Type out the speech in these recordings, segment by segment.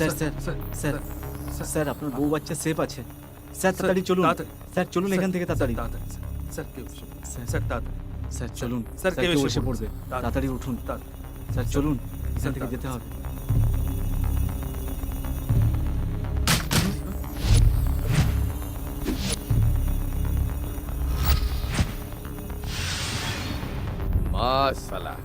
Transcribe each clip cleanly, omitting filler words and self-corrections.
Sir sir sir sir আপনার বউ বাচ্চা সেফ আছে স্যার তাড়াতাড়ি চলুন স্যার চলুন এখান থেকে তাড়াতাড়ি স্যার কেউ স্যার স্যার তাড়াতাড়ি স্যার চলুন স্যার, স্যার কেউ কেউ এসে এসে পড়বে তাড়াতাড়ি উঠুন স্যার চলুন এখান থেকে যেতে হবে মাশাআল্লাহ।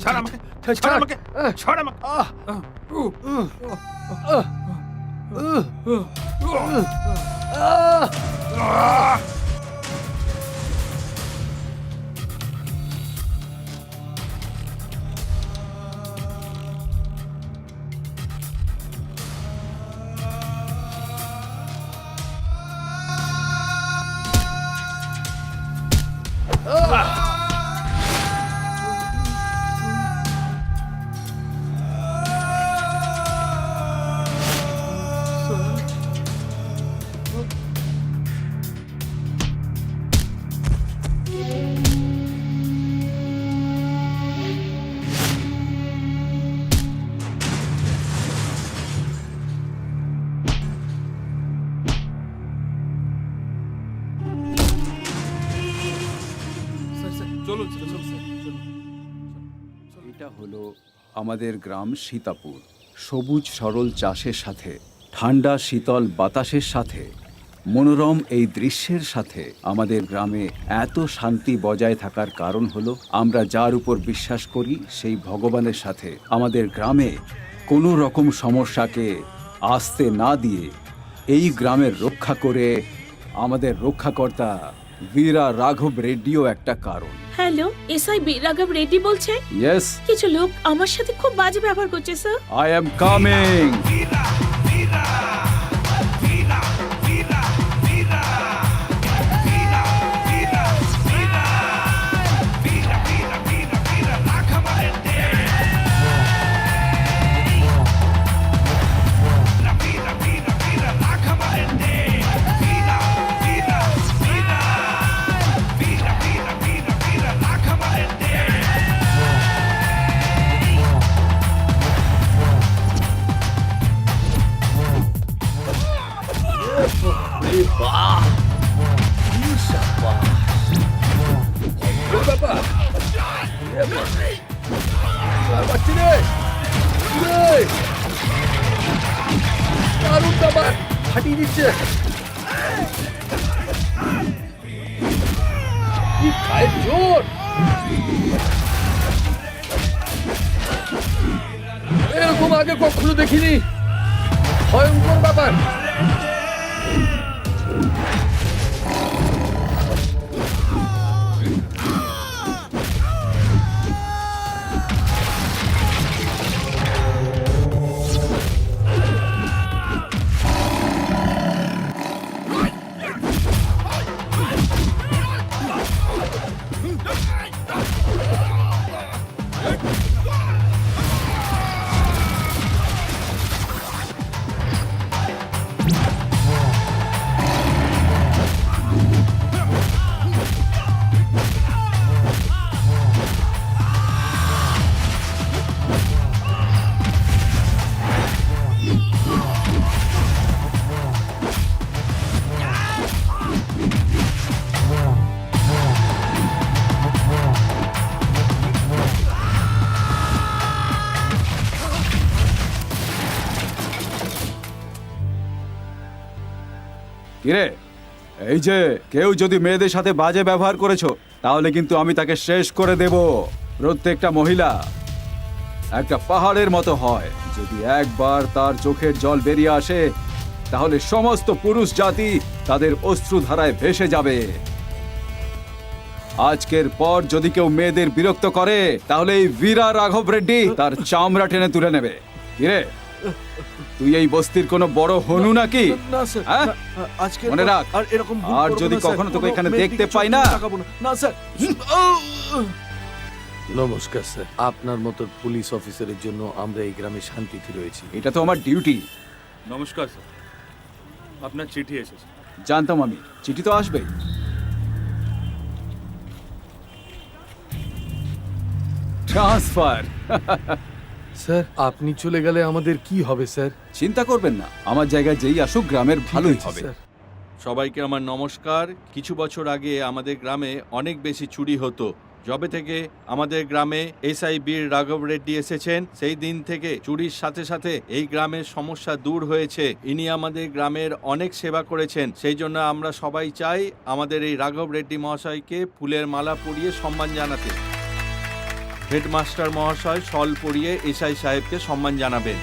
ছাড় আমাকে ছাড় আমাকে ছাড় আমাকে চলুন চলুন এটা হলো আমাদের গ্রাম সীতাপুর। সবুজ সরল চাষের সাথে ঠান্ডা শীতল বাতাসের সাথে মনোরম এই দৃশ্যের সাথে আমাদের গ্রামে এত শান্তি বজায় থাকার কারণ হলো আমরা যার উপর বিশ্বাস করি সেই ভগবানের সাথে আমাদের গ্রামে কোনো রকম সমস্যাকে আসতে না দিয়ে এই গ্রামের রক্ষা করে আমাদের রক্ষাকর্তা বীরা রাঘব রেড্ডিও একটা কারণ। হ্যালো, এসআই রাঘব রেড্ডি বলছে। ইয়েস, কিছু লোক আমার সাথে খুব বাজে ব্যবহার করছে স্যার। I am coming. ফাটিয়ে দিচ্ছে। কি গায়ের জোর! এরকম আগে কখনো দেখিনি। ভয়ঙ্কর ব্যাপার। কিরে, এই যে কেউ যদি মেয়েদের সাথে বাজে ব্যবহার করেছো তাহলে কিন্তু আমি তাকে শেষ করে দেব। প্রত্যেকটা মহিলা একটা পাহাড়ের মতো হয়, যদি একবার তার চোখের জল বেরিয়ে আসে তাহলে সমস্ত পুরুষ জাতি তাদের অশ্রুধারায় ভেসে যাবে। আজকের পর যদি কেউ মেয়েদের বিরক্ত করে তাহলে এই বীরা রাঘব রেড্ডি তার চামড়া টেনে তুলে নেবে। কিরে, তুই এই বস্তির কোনো বড় হনু নাকি? না স্যার, হ্যাঁ? আজকে মনে রাখ, আর এরকম ভুল আর করবো যদি না, স্যার। কখনো তোকে এখানে মেয়ের দেখতে দিকে পাই চোখ না। তুলে তাকাবো না স্যার। নমস্কার স্যার। আপনার মতো পুলিশ অফিসারের জন্য আমরা এই গ্রামে শান্তিতে রয়েছি। এটা তো আমার ডিউটি। নমস্কার স্যার, আপনার চিঠি এসেছে। জানতাম আমি, চিঠি তো আসবেই। ট্রান্সফার। স্যার আপনি চলে গেলে আমাদের কি হবে স্যার? চিন্তা করবেন না, আমার জায়গায় যেই আসুক গ্রামের ভালোই ঠিক আছে, হবে। স্যার। সবাইকে আমার নমস্কার। কিছু বছর আগে আমাদের গ্রামে অনেক বেশি চুরি হতো। যবে থেকে আমাদের গ্রামে এসআই বীর রাঘব রেড্ডি এসেছেন, সেই দিন থেকে চুরির সাথে সাথে এই গ্রামের সমস্যা দূর হয়েছে। ইনি আমাদের গ্রামের অনেক সেবা করেছেন, সেই জন্য আমরা সবাই চাই আমাদের এই রাঘব রেড্ডি মহাশয়কে ফুলের মালা পরিয়ে সম্মান জানাতে। হেডমাস্টার মহাশয় শল পরিয়ে এসআই সাহেবকে সম্মান জানাবেন।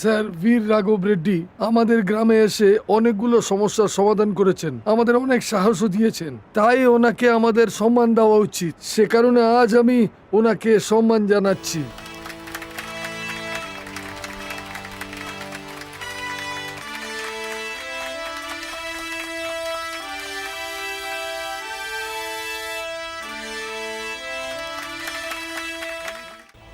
স্যার বীর রাঘব রেড্ডি আমাদের গ্রামে এসে অনেকগুলো সমস্যার সমাধান করেছেন, আমাদের অনেক সাহসও দিয়েছেন, তাই ওনাকে আমাদের সম্মান দেওয়া উচিত। সে কারণে আজ আমি ওনাকে সম্মান জানাচ্ছি।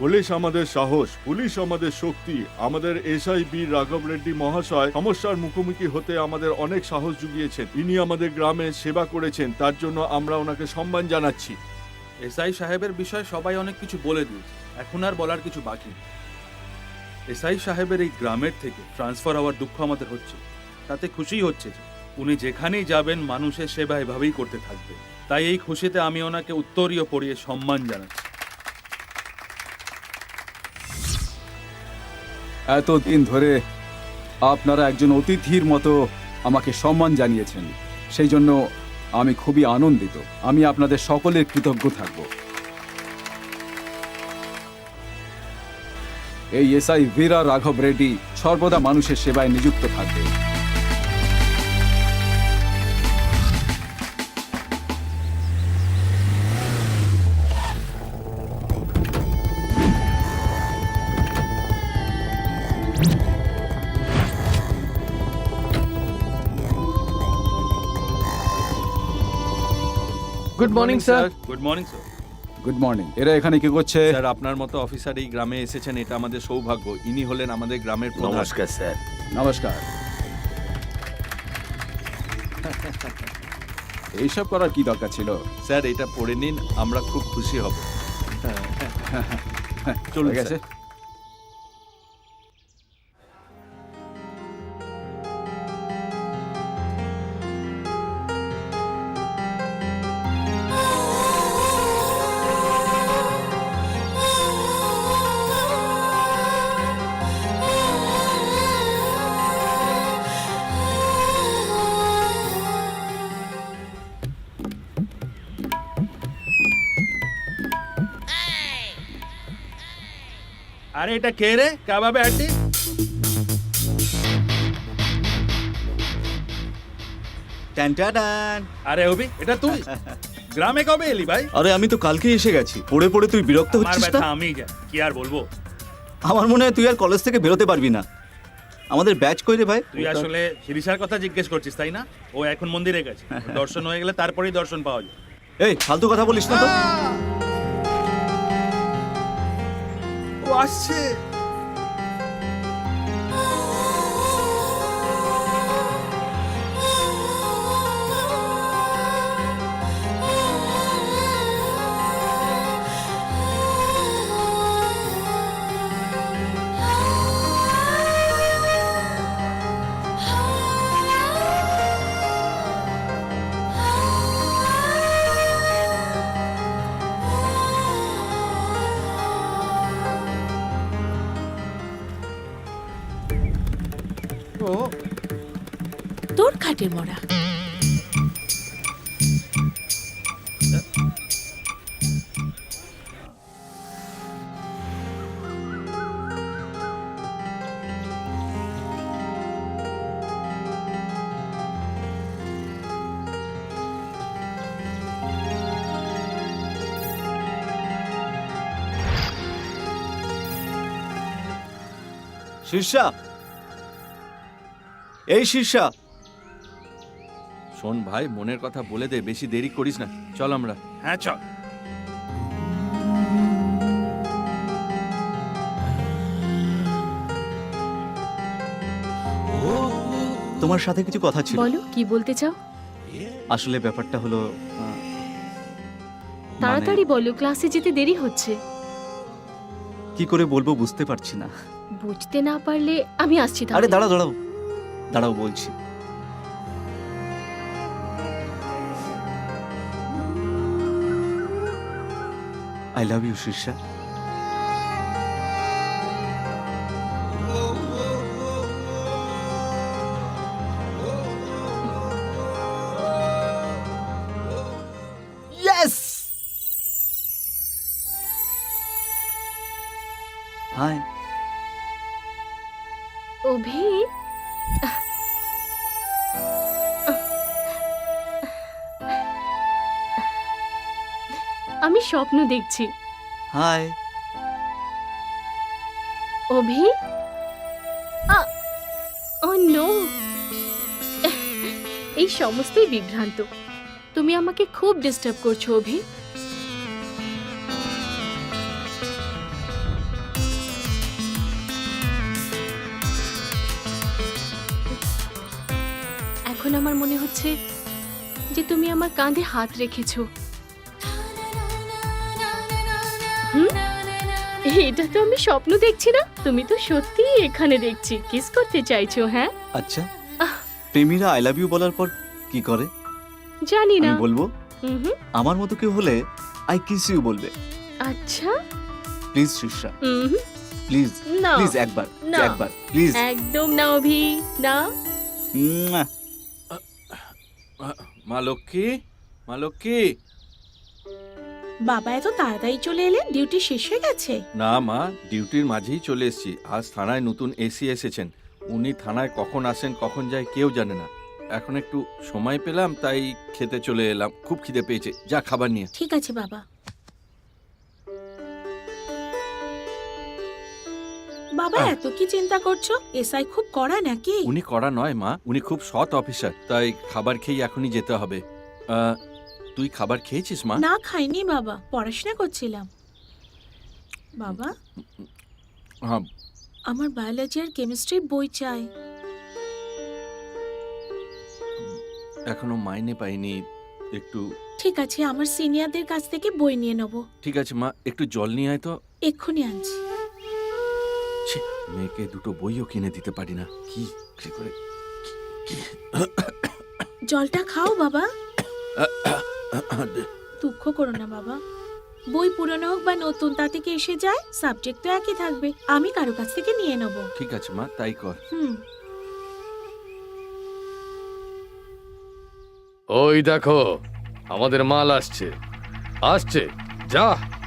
পুলিশ আমাদের সাহস, পুলিশ আমাদের শক্তি। আমাদের এসআই বীর রাঘব রেড্ডি মহাশয় সমস্যার মুখোমুখি হতে আমাদের অনেক সাহস জুগিয়েছেন। ইনি আমাদের গ্রামে সেবা করেছেন, তার জন্য আমরা ওনাকে সম্মান জানাচ্ছি। এসআই সাহেবের বিষয়ে সবাই অনেক কিছু বলে দিয়েছে, এখন আর বলার কিছু বাকি নেই। এসআই সাহেবের এই গ্রামের থেকে ট্রান্সফার হওয়ার দুঃখ আমাদের হচ্ছে, তাতে খুশি হচ্ছে যে উনি যেখানেই যাবেন মানুষের সেবা এভাবেই করতে থাকবে। তাই এই খুশিতে আমি ওনাকে উত্তরীয় পরিয়ে সম্মান জানাচ্ছি। এতদিন ধরে আপনারা একজন অতিথির মতো আমাকে সম্মান জানিয়েছেন, সেই জন্য আমি খুবই আনন্দিত। আমি আপনাদের সকলের কৃতজ্ঞ থাকব। এই এসআই বীরা রাঘব রেড্ডি সর্বদা মানুষের সেবায় নিযুক্ত থাকবে। Good morning sir. Good morning sir. Good morning. এরা এখানে কি করছে? স্যার, আপনার মতো অফিসার এই গ্রামে এসেছেন, এটা আমাদের সৌভাগ্য। ইনি হলেন আমাদের গ্রামের প্রধান। নমস্কার স্যার। নমস্কার। এইসব করার কি দরকার ছিল? স্যার, এটা পড়ে নিন, আমরা খুব খুশি হব। চলুন হয়ে গেছে। স্যার। আরে এটা কে রে? কাবাবে আন্টি? ট্যান। আরে অভি, এটা তুই? গ্রামে কবে এলি ভাই? আরে আমি তো কালকেই এসে গেছি। পড়ে পড়ে তুই বিরক্ত আমার হচ্ছিস ব্যথা না? আমি জানি, কি আর বলবো। আমার মনে হয় তুই আর কলেজ থেকে বেরোতে পারবি না। আমাদের ব্যাচ কই রে ভাই? তুই আসলে শিরিষার কথা জিজ্ঞেস করছিস তাই না? ও এখন মন্দিরে গেছে, দর্শন হয়ে গেলে তারপরেই দর্শন পাওয়া যায়। এই ফালতু কথা বলিস না তো। ও আসছে। ও তোর খাটে মরা। শীর্ষা, এই শীর্ষা, শোন ভাই, মনের কথা বলে দে, বেশি দেরি করিস না। চল আমরা। হ্যাঁ চল। তোমার সাথে কিছু কথা ছিল। বলো কি বলতে চাও? আসলে ব্যাপারটা হলো তাড়াতাড়ি বলো, ক্লাসে যেতে দেরি হচ্ছে। কি করে বলবো বুঝতে পারছি না। বুঝতে না পারলে আমি আসছি আরে তাহলে। দাঁড়াও দাঁড়াও দাঁড়াও বলছি। I love you Shirsha. Yes! Hi. Abhi, আমি স্বপ্ন দেখছি। Hi. অভি, ও নো, এই সমস্তই বিভ্রান্ত। তুমি আমাকে খুব ডিস্টার্ব করছো অভি। এখন আমার মনে হচ্ছে যে তুমি আমার কাঁধে হাত রেখেছো। হুম? এটা তো আমি স্বপ্ন দেখছি না, তুমি তো সত্যিই এখানে দেখছি। কিস করতে চাইছো? হ্যাঁ, আচ্ছা, প্রেমীরা আই লাভ ইউ বলার পর কি করে জানি না। আমি বলবো? হুম, আমার মতো কেউ হলে আই কিস ইউ বলবে। আচ্ছা। প্লিজ শীর্ষা, হুম, প্লিজ না, প্লিজ একবার না। একবার প্লিজ। একদম না অভি, না। মা লক্ষ্মী, মা লক্ষ্মী। বাবা এত তাড়াতাড়ি চলে এলেন? ডিউটি শেষ হয়ে গেছে? না মা, ডিউটির মাঝেই চলে এসেছি। আজ থানায় নতুন এসি এসেছেন। উনি থানায় কখন আসেন কখন যায় কেউ জানে না। এখন একটু সময় পেলাম তাই খেতে চলে এলাম। খুব খিদে পেয়েছে, যা খাবার নিয়ে। ঠিক আছে বাবা। বাবা এত কি চিন্তা করছো? এসআই খুব কড়া নাকি? উনি করা নয় মা, উনি খুব সৎ অফিসার, তাই খাবার খেয়ে এখনই যেতে হবে। তুই খাবার খেয়েছিস মা? না খাইনি বাবা, পড়াশোনা করছিলাম। বাবা, হ্যাঁ, আমার বায়োলজি আর কেমিস্ট্রির বই চাই। এখনো মাইনে পাইনি, একটু। ঠিক আছে, আমার সিনিয়রদের কাছ থেকে বই নিয়ে নেব। ঠিক আছে মা, একটু জল নিয়ে আয় তো। এক্ষুনি আনছি। ছি, মেয়েকে দুটো বইও কিনে দিতে পারি না। কি কি করে? জলটা খাও বাবা। দুঃখ করো না বাবা, বই পুরনো হোক বা নতুন তাতে কি এসে যায়? সাবজেক্ট তো একই থাকবে। আমি কারো কাছ থেকে নিয়ে নেব। ঠিক আছে মা, তাই কর। ওই দেখো আমাদের মাল আসছে আসছে। যা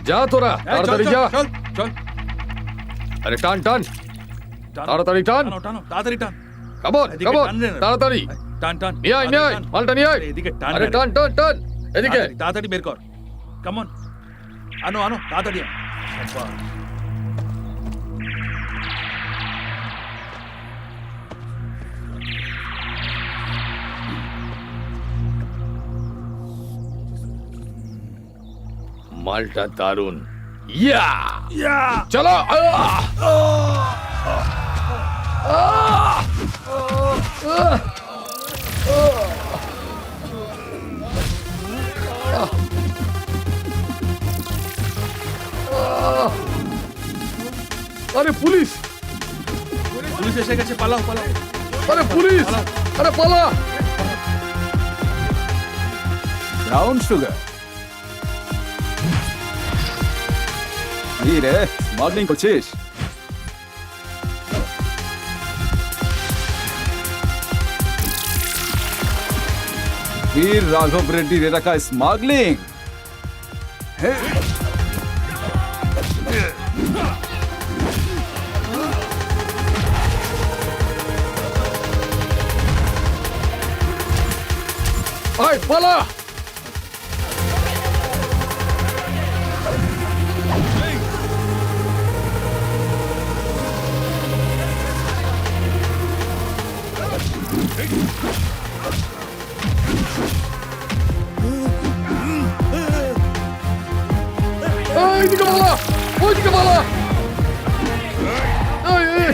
যা তোরা তাড়াতাড়ি যা। চল চল। আরে টান টান, তাড়াতাড়ি টান। তাড়াতাড়ি টান। কাবর এদিকে কাবর, টান রে না। তাড়াতাড়ি টান টান। নিয়ে আয় নিয়ে আয়, মালটা নিয়ে আয়। এদিকে টান। আরে টান টান টান, এদিকে। তাড়াতাড়ি বের কর। কেমন? আনো আনো তাড়াতাড়ি আনো। বাবা। মালটা দারুন। ইয়া চলো। আরে পুলিশ, পুলিশ এসে গেছে, পালাও পালাও। আরে পুলিশ, আরে পালা। Brown sugar. রে স্মাগলিং করছিস? বীর রাঘব রেড্ডির এলাকায় স্মাগলিং? আয় পালা। ওইদিকে পালা, ওইদিকে পালা। এই, এই।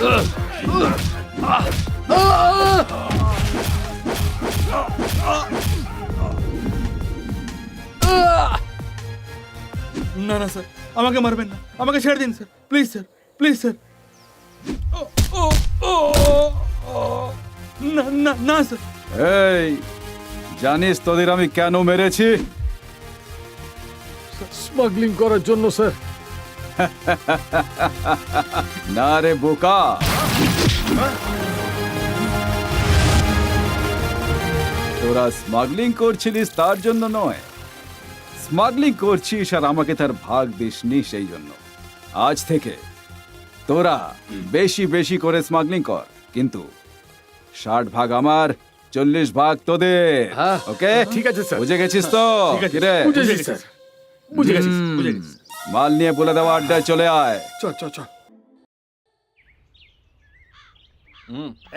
না না স্যার, আমাকে মারবেন না, আমাকে ছেড়ে দিন sir, please sir, please sir. না না না স্যার। এই জানিস তোদের আমি কেন মেরেছি? স্মাগলিং করার জন্য স্যার। না রে বোকা, তোরা স্মাগলিং করছিলিস তার জন্য নয়, স্মাগলিং করছিস আর আমাকে তার ভাগ দিসনি সেই জন্য। আজ থেকে তোরা বেশি বেশি করে স্মাগলিং কর, কিন্তু 60 ভাগ আমার, 40 ভাগ তোদের। হ্যাঁ, ওকে ঠিক আছে স্যার। বুঝে গেছিস তো? ঠিক আছে, কিরে? বুঝেছি স্যার, বুঝে গেছি, বুঝে গেছি। মাল নিয়ে বলে দেওয়া আড্ডায় চলে আয়। চল চল চল।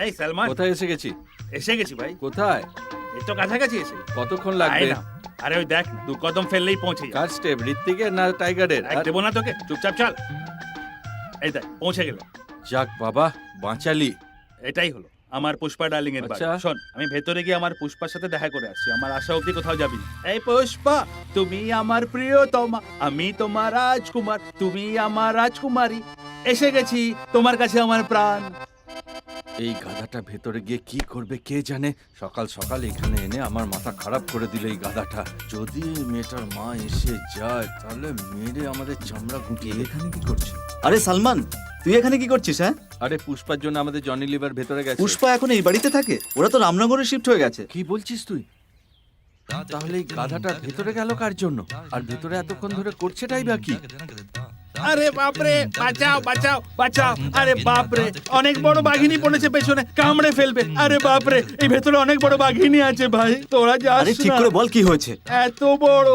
এই সালমান, কোথায় এসে গেছি? এসে গেছি ভাই, কোথায়? এই তো কাছাকাছি এসে। কতক্ষণ আয় লাগবে? না। আরে ওই দেখ না, 2 কদম ফেললেই পৌঁছে যাবে। কার স্টেপ, ঋত্বিকের না টাইগারের? এক দেবো না তোকে, চুপচাপ চল। এই দেখ পৌঁছে গেল। যাক বাবা, বাঁচালি। এটাই হলো আমার পুষ্পা ডার্লিং এর বাড়ি। আচ্ছা। শোন, আমি ভেতরে গিয়ে আমার পুষ্পার সাথে দেখা করে আসছি। আমার আশা অবধি কোথাও যাবি না। এই পুষ্পা, তুমি আমার প্রিয়তমা, আমি তোমার রাজকুমার, তুমি আমার রাজকুমারী, এসে গেছি তোমার কাছে আমার প্রাণ। এই গাধাটা ভেতরে গিয়ে কি করবে কে জানে। সকাল সকাল এখানে এনে আমার মাথা খারাপ করে দিল এই গাধাটা। যদি এই মেয়েটার মা এসে যায় তাহলে মেরে আমাদের চামড়া গুটিয়ে। এখানে কি করছিস? আরে সালমান, তুই এখানে কি করছিস? হ্যাঁ, আরে পুষ্পার জন্য আমাদের জনি লিভার ভেতরে গেছে। পুষ্পা এখন এই বাড়িতে থাকে? ওরা তো রামনগরে শিফট হয়ে গেছে। কি বলছিস তুই? তাহলে এই গাধাটা ভেতরে গেল কার জন্য? আর ভেতরে এতক্ষণ ধরে করছেটাই বা কি? আরে বাপরে, বাঁচাও বাঁচাও বাঁচাও! আরে বাপরে, অনেক বড় বাঘিনী পড়েছে পেছনে, কামড়ে ফেলবে। আরে বাপরে, এই ভেতরে অনেক বড় বাঘিনী আছে ভাই, তোরা যাস আরে ঠিক না। করে বল কি হয়েছে। এত বড়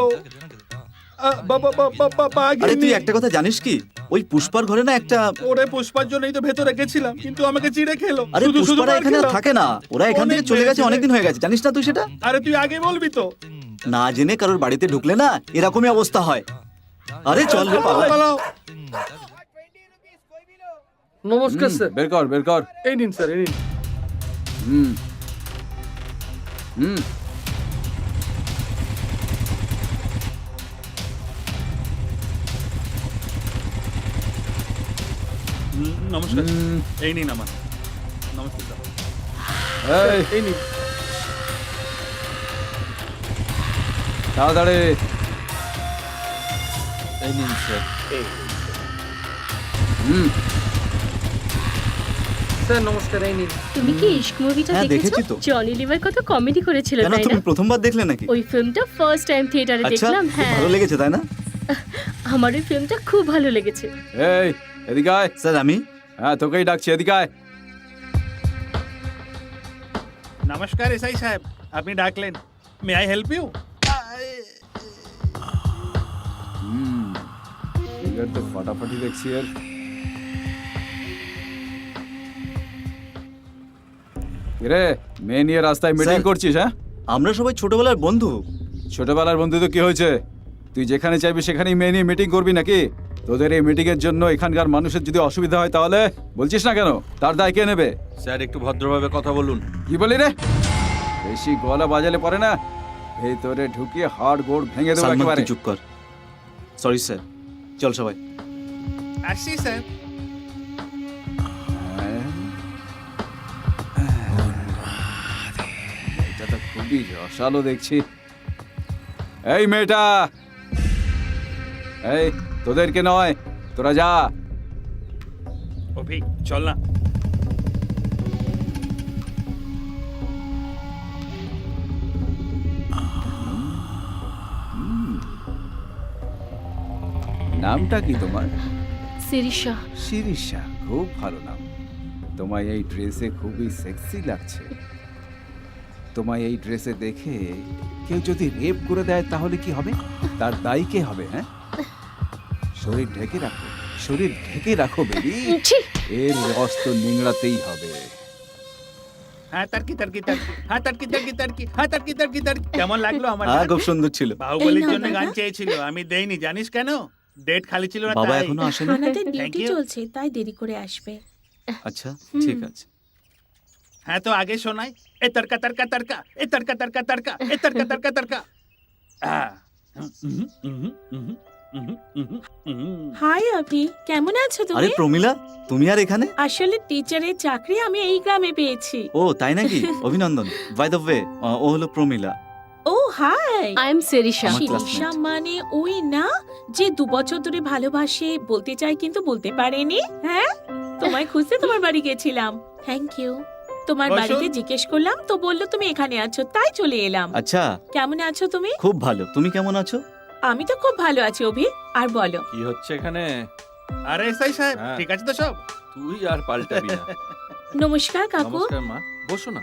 আরে তুই বাঘিনী। একটা কথা জানিস কি, ওই পুষ্পার ঘরে না একটা, ওরে পুষ্পার জন্যই তো ভেতরে গেছিলাম, কিন্তু আমাকে চিড়ে খেলো। আরে শুধু শুধু পুষ্পারা মার এখানে আর খেলাম। থাকে না, ওরা এখান থেকে অনেক চলে গেছে মেরেছে। অনেকদিন হয়ে গেছে, জানিস না তুই সেটা? আরে তুই আগে বলবি তো। না জেনে কারোর বাড়িতে ঢুকলে না এরকমই অবস্থা হয়। আরে চল রে পাগল। পালাও। নমস্কার স্যার। বের কর বের কর। এই নিন স্যার, এই নিন। হুম হুম নমস্কার, হুম। এই নিন আমার। নমস্কার স্যার। এই এই নিন। তাড়াতাড়ি। এই নিন স্যার। হুম স্যার নমস্কার, এই নিন। তুমি কি ইশক মুভিটা হ্যাঁ, দেখেছো? দেখেছি তো। জনি লিভার কত কমেডি করেছিল, কেন, তাই তুমি না? প্রথমবার দেখলে নাকি? ওই ফিল্মটা ফার্স্ট টাইম থিয়েটারে আচ্ছা, দেখলাম। খুব হ্যাঁ, ভালো লেগেছে তাই না? আমার ওই ফিল্মটা খুব ভালো লেগেছে। এই এদিকে আয়। স্যার আমি, হ্যাঁ তোকেই ডাকছি, এদিকে আয়। নমস্কার এসআই সাহেব, আপনি ডাকলেন। May I help you? Figure তো ফাটাফাটি দেখছি এর। কিরে, মেয়ে নিয়ে রাস্তায় মিটিং স্যার। করছিস? হ্যাঁ, আমরা সবাই ছোটবেলার বন্ধু। ছোটবেলার বন্ধু তো কি হয়েছে? তুই যেখানে চাইবি সেখানেই মেয়ে নিয়ে মিটিং করবি নাকি? তোদের এই মিটিং এর জন্য এখানকার মানুষের যদি অসুবিধা হয় তাহলে বলছিস না কেন? তার দায় কে নেবে? স্যার একটু ভদ্রভাবে কথা বলুন। কি বলি রে? বেশি গলা বাজালে পরে না ভেতরে ঢুকিয়ে হাড় গোড় ভেঙে দেবো সালমান একেবারে। তুই চুপ কর। সরি স্যার, চল সবাই। আসছি স্যার। এটা তো খুবই রসালো দেখছি। এই মেয়েটা, এই তোদেরকে নয়, তোরা যা। অভি চল না। নামটা কি তোমার? শিরিষা। শিরিষা, খুব ভালো নাম। তোমায় এই ড্রেসে খুবই সেক্সি লাগছে। তোমায় এই ড্রেসে দেখে কেউ যদি রেপ করে দেয় তাহলে কি হবে? তার দায়ী কে হবে? হ্যাঁ, শরীর ঢেকে রাখো, শরীর ঢেকে রাখো বেবি। ছি! এর রস তো নিংড়াতেই হবে। হ্যাঁ তারকি তারকি তারকি, হ্যাঁ তারকি তারকি তারকি, হ্যাঁ তারকি তারকি তারকি। কেমন লাগলো আমার হ্যাঁ, গান? খুব সুন্দর ছিল। বাহুবলীর এই নাও জন্য দাদা। গান চেয়েছিল, আমি দেইনি। জানিস কেন? ডেট খালি ছিল না বাবা তাই। এখনো আসেনি। ওনাদের Thank ডিউটি you. চলছে, তাই দেরি করে আসবে। আচ্ছা হুম। ঠিক আছে। হ্যাঁ তো আগে শোনাই, এ তরকা তরকা তরকা, এ তরকা তরকা তরকা, এ তরকা তরকা তরকা। হাই অভি, কেমন আছো আরে তুমি? প্রমিলা, তুমি আর এখানে? আসলে টিচারের চাকরি আমি এই গ্রামে পেয়েছি। ও তাই নাকি? অভিনন্দন। বাই দ্য ওয়ে, ও হলো Promila. Oh hi. I am Sirisha. আমার শিরিষা classmate। মানে ওই না যে 2 বছর ধরে ভালোবাসে, বলতে চাই কিন্তু বলতে পারেনি? হ্যাঁ, তোমায় খুঁজতে তোমার বাড়ি গেছিলাম। Thank you. তোমার বসুন। বাড়িতে জিজ্ঞেস করলাম তো বললো তুমি এখানে আছো, তাই চলে এলাম। আচ্ছা, কেমন আছো তুমি? খুব ভালো। তুমি কেমন আছো? আমি তো খুব ভালো আছি অভি। আর বলো। কি হচ্ছে এখানে? আরে এসআই সাহেব, হ্যাঁ। ঠিক আছে তো সব? তুই আর পাল্টাবি না। নমস্কার কাকু। নমস্কার মা, বসো না।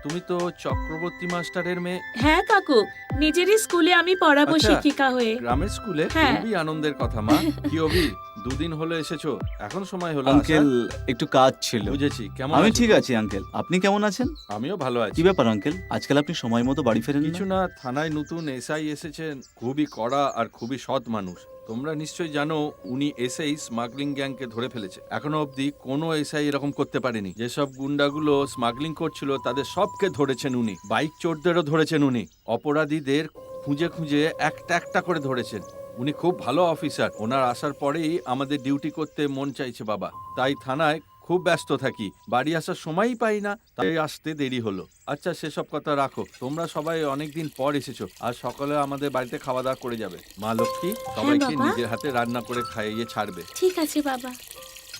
তুমি তো চক্রবর্তী মাস্টারের মেয়ে। হ্যাঁ কাকু, নিজেরই স্কুলে আমি পড়াবো আচ্ছা। শিক্ষিকা হয়ে। গ্রামের স্কুলে? হ্যাঁ। খুবই আনন্দের কথা মা। কি অভি, দুদিন হলো এসেছো, এখন সময় হলো আঙ্কেল আসার? একটু কাজ ছিল। বুঝেছি। কেমন আমি আছো? ঠিক আছি আঙ্কেল, আপনি কেমন আছেন? আমিও ভালো কি আছি। ব্যাপার আঙ্কেল, আজকাল আপনি সময় মতো বাড়ি ফেরেন কিছু না? না, থানায় নতুন এসআই এসেছেন, খুবই কড়া আর খুবই সৎ মানুষ। তোমরা নিশ্চয়ই জানো উনি এসআই স্মাগলিং গ্যাংকে ধরে ফেলেছে। এখনো অবধি কোনো এসআই এরকম করতে পারেনি। যেসব গুন্ডাগুলো স্মাগলিং করছিল তাদের সবকে ধরেছেন উনি। বাইক চোরদেরও ধরেছেন উনি। অপরাধীদের খুঁজে খুঁজে একটা একটা করে ধরেছেন। উনি খুব ভালো অফিসার। ওনার আসার পরেই আমাদের ডিউটি করতে মন চাইছে বাবা। তাই থানায় খুব ব্যস্ত থাকি, বাড়ি আসার সময়ই পাই না, তাই আসতে দেরি হলো। আচ্ছা সেসব কথা রাখো, তোমরা সবাই অনেকদিন পর এসেছো। আর সকালে আমাদের বাড়িতে খাওয়া দাওয়া করে যাবে। মা লক্ষ্মী সবাইকে বাবা। নিজের হাতে রান্না করে খাইয়ে ছাড়বে। ঠিক আছে বাবা।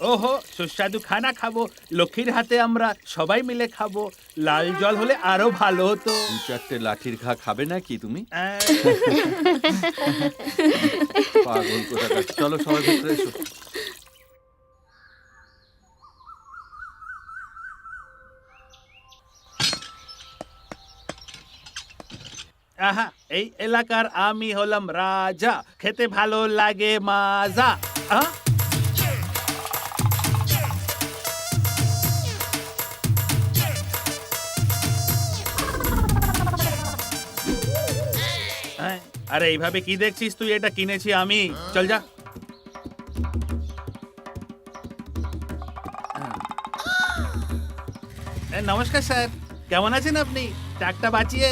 ওহো, সুস্বাদু খানা খাবো, লক্ষ্মীর হাতে আমরা সবাই মিলে খাবো। লাল জল হলে আরো ভালো হতো। 2-4টে লাঠির ঘা খাবে নাকি তুমি? আহ, পাগল কোথাকার। চলো সবাই ভেতরে এসো। আহা, এই এলাকার আমি হলাম রাজা, খেতে ভালো লাগে মাজা। আহ? আরে এইভাবে কি দেখছিস তুই? এটা কিনেছি আমি, চল যা। নমস্কার স্যার, কেমন আছেন আপনি? টাকটা বাঁচিয়ে।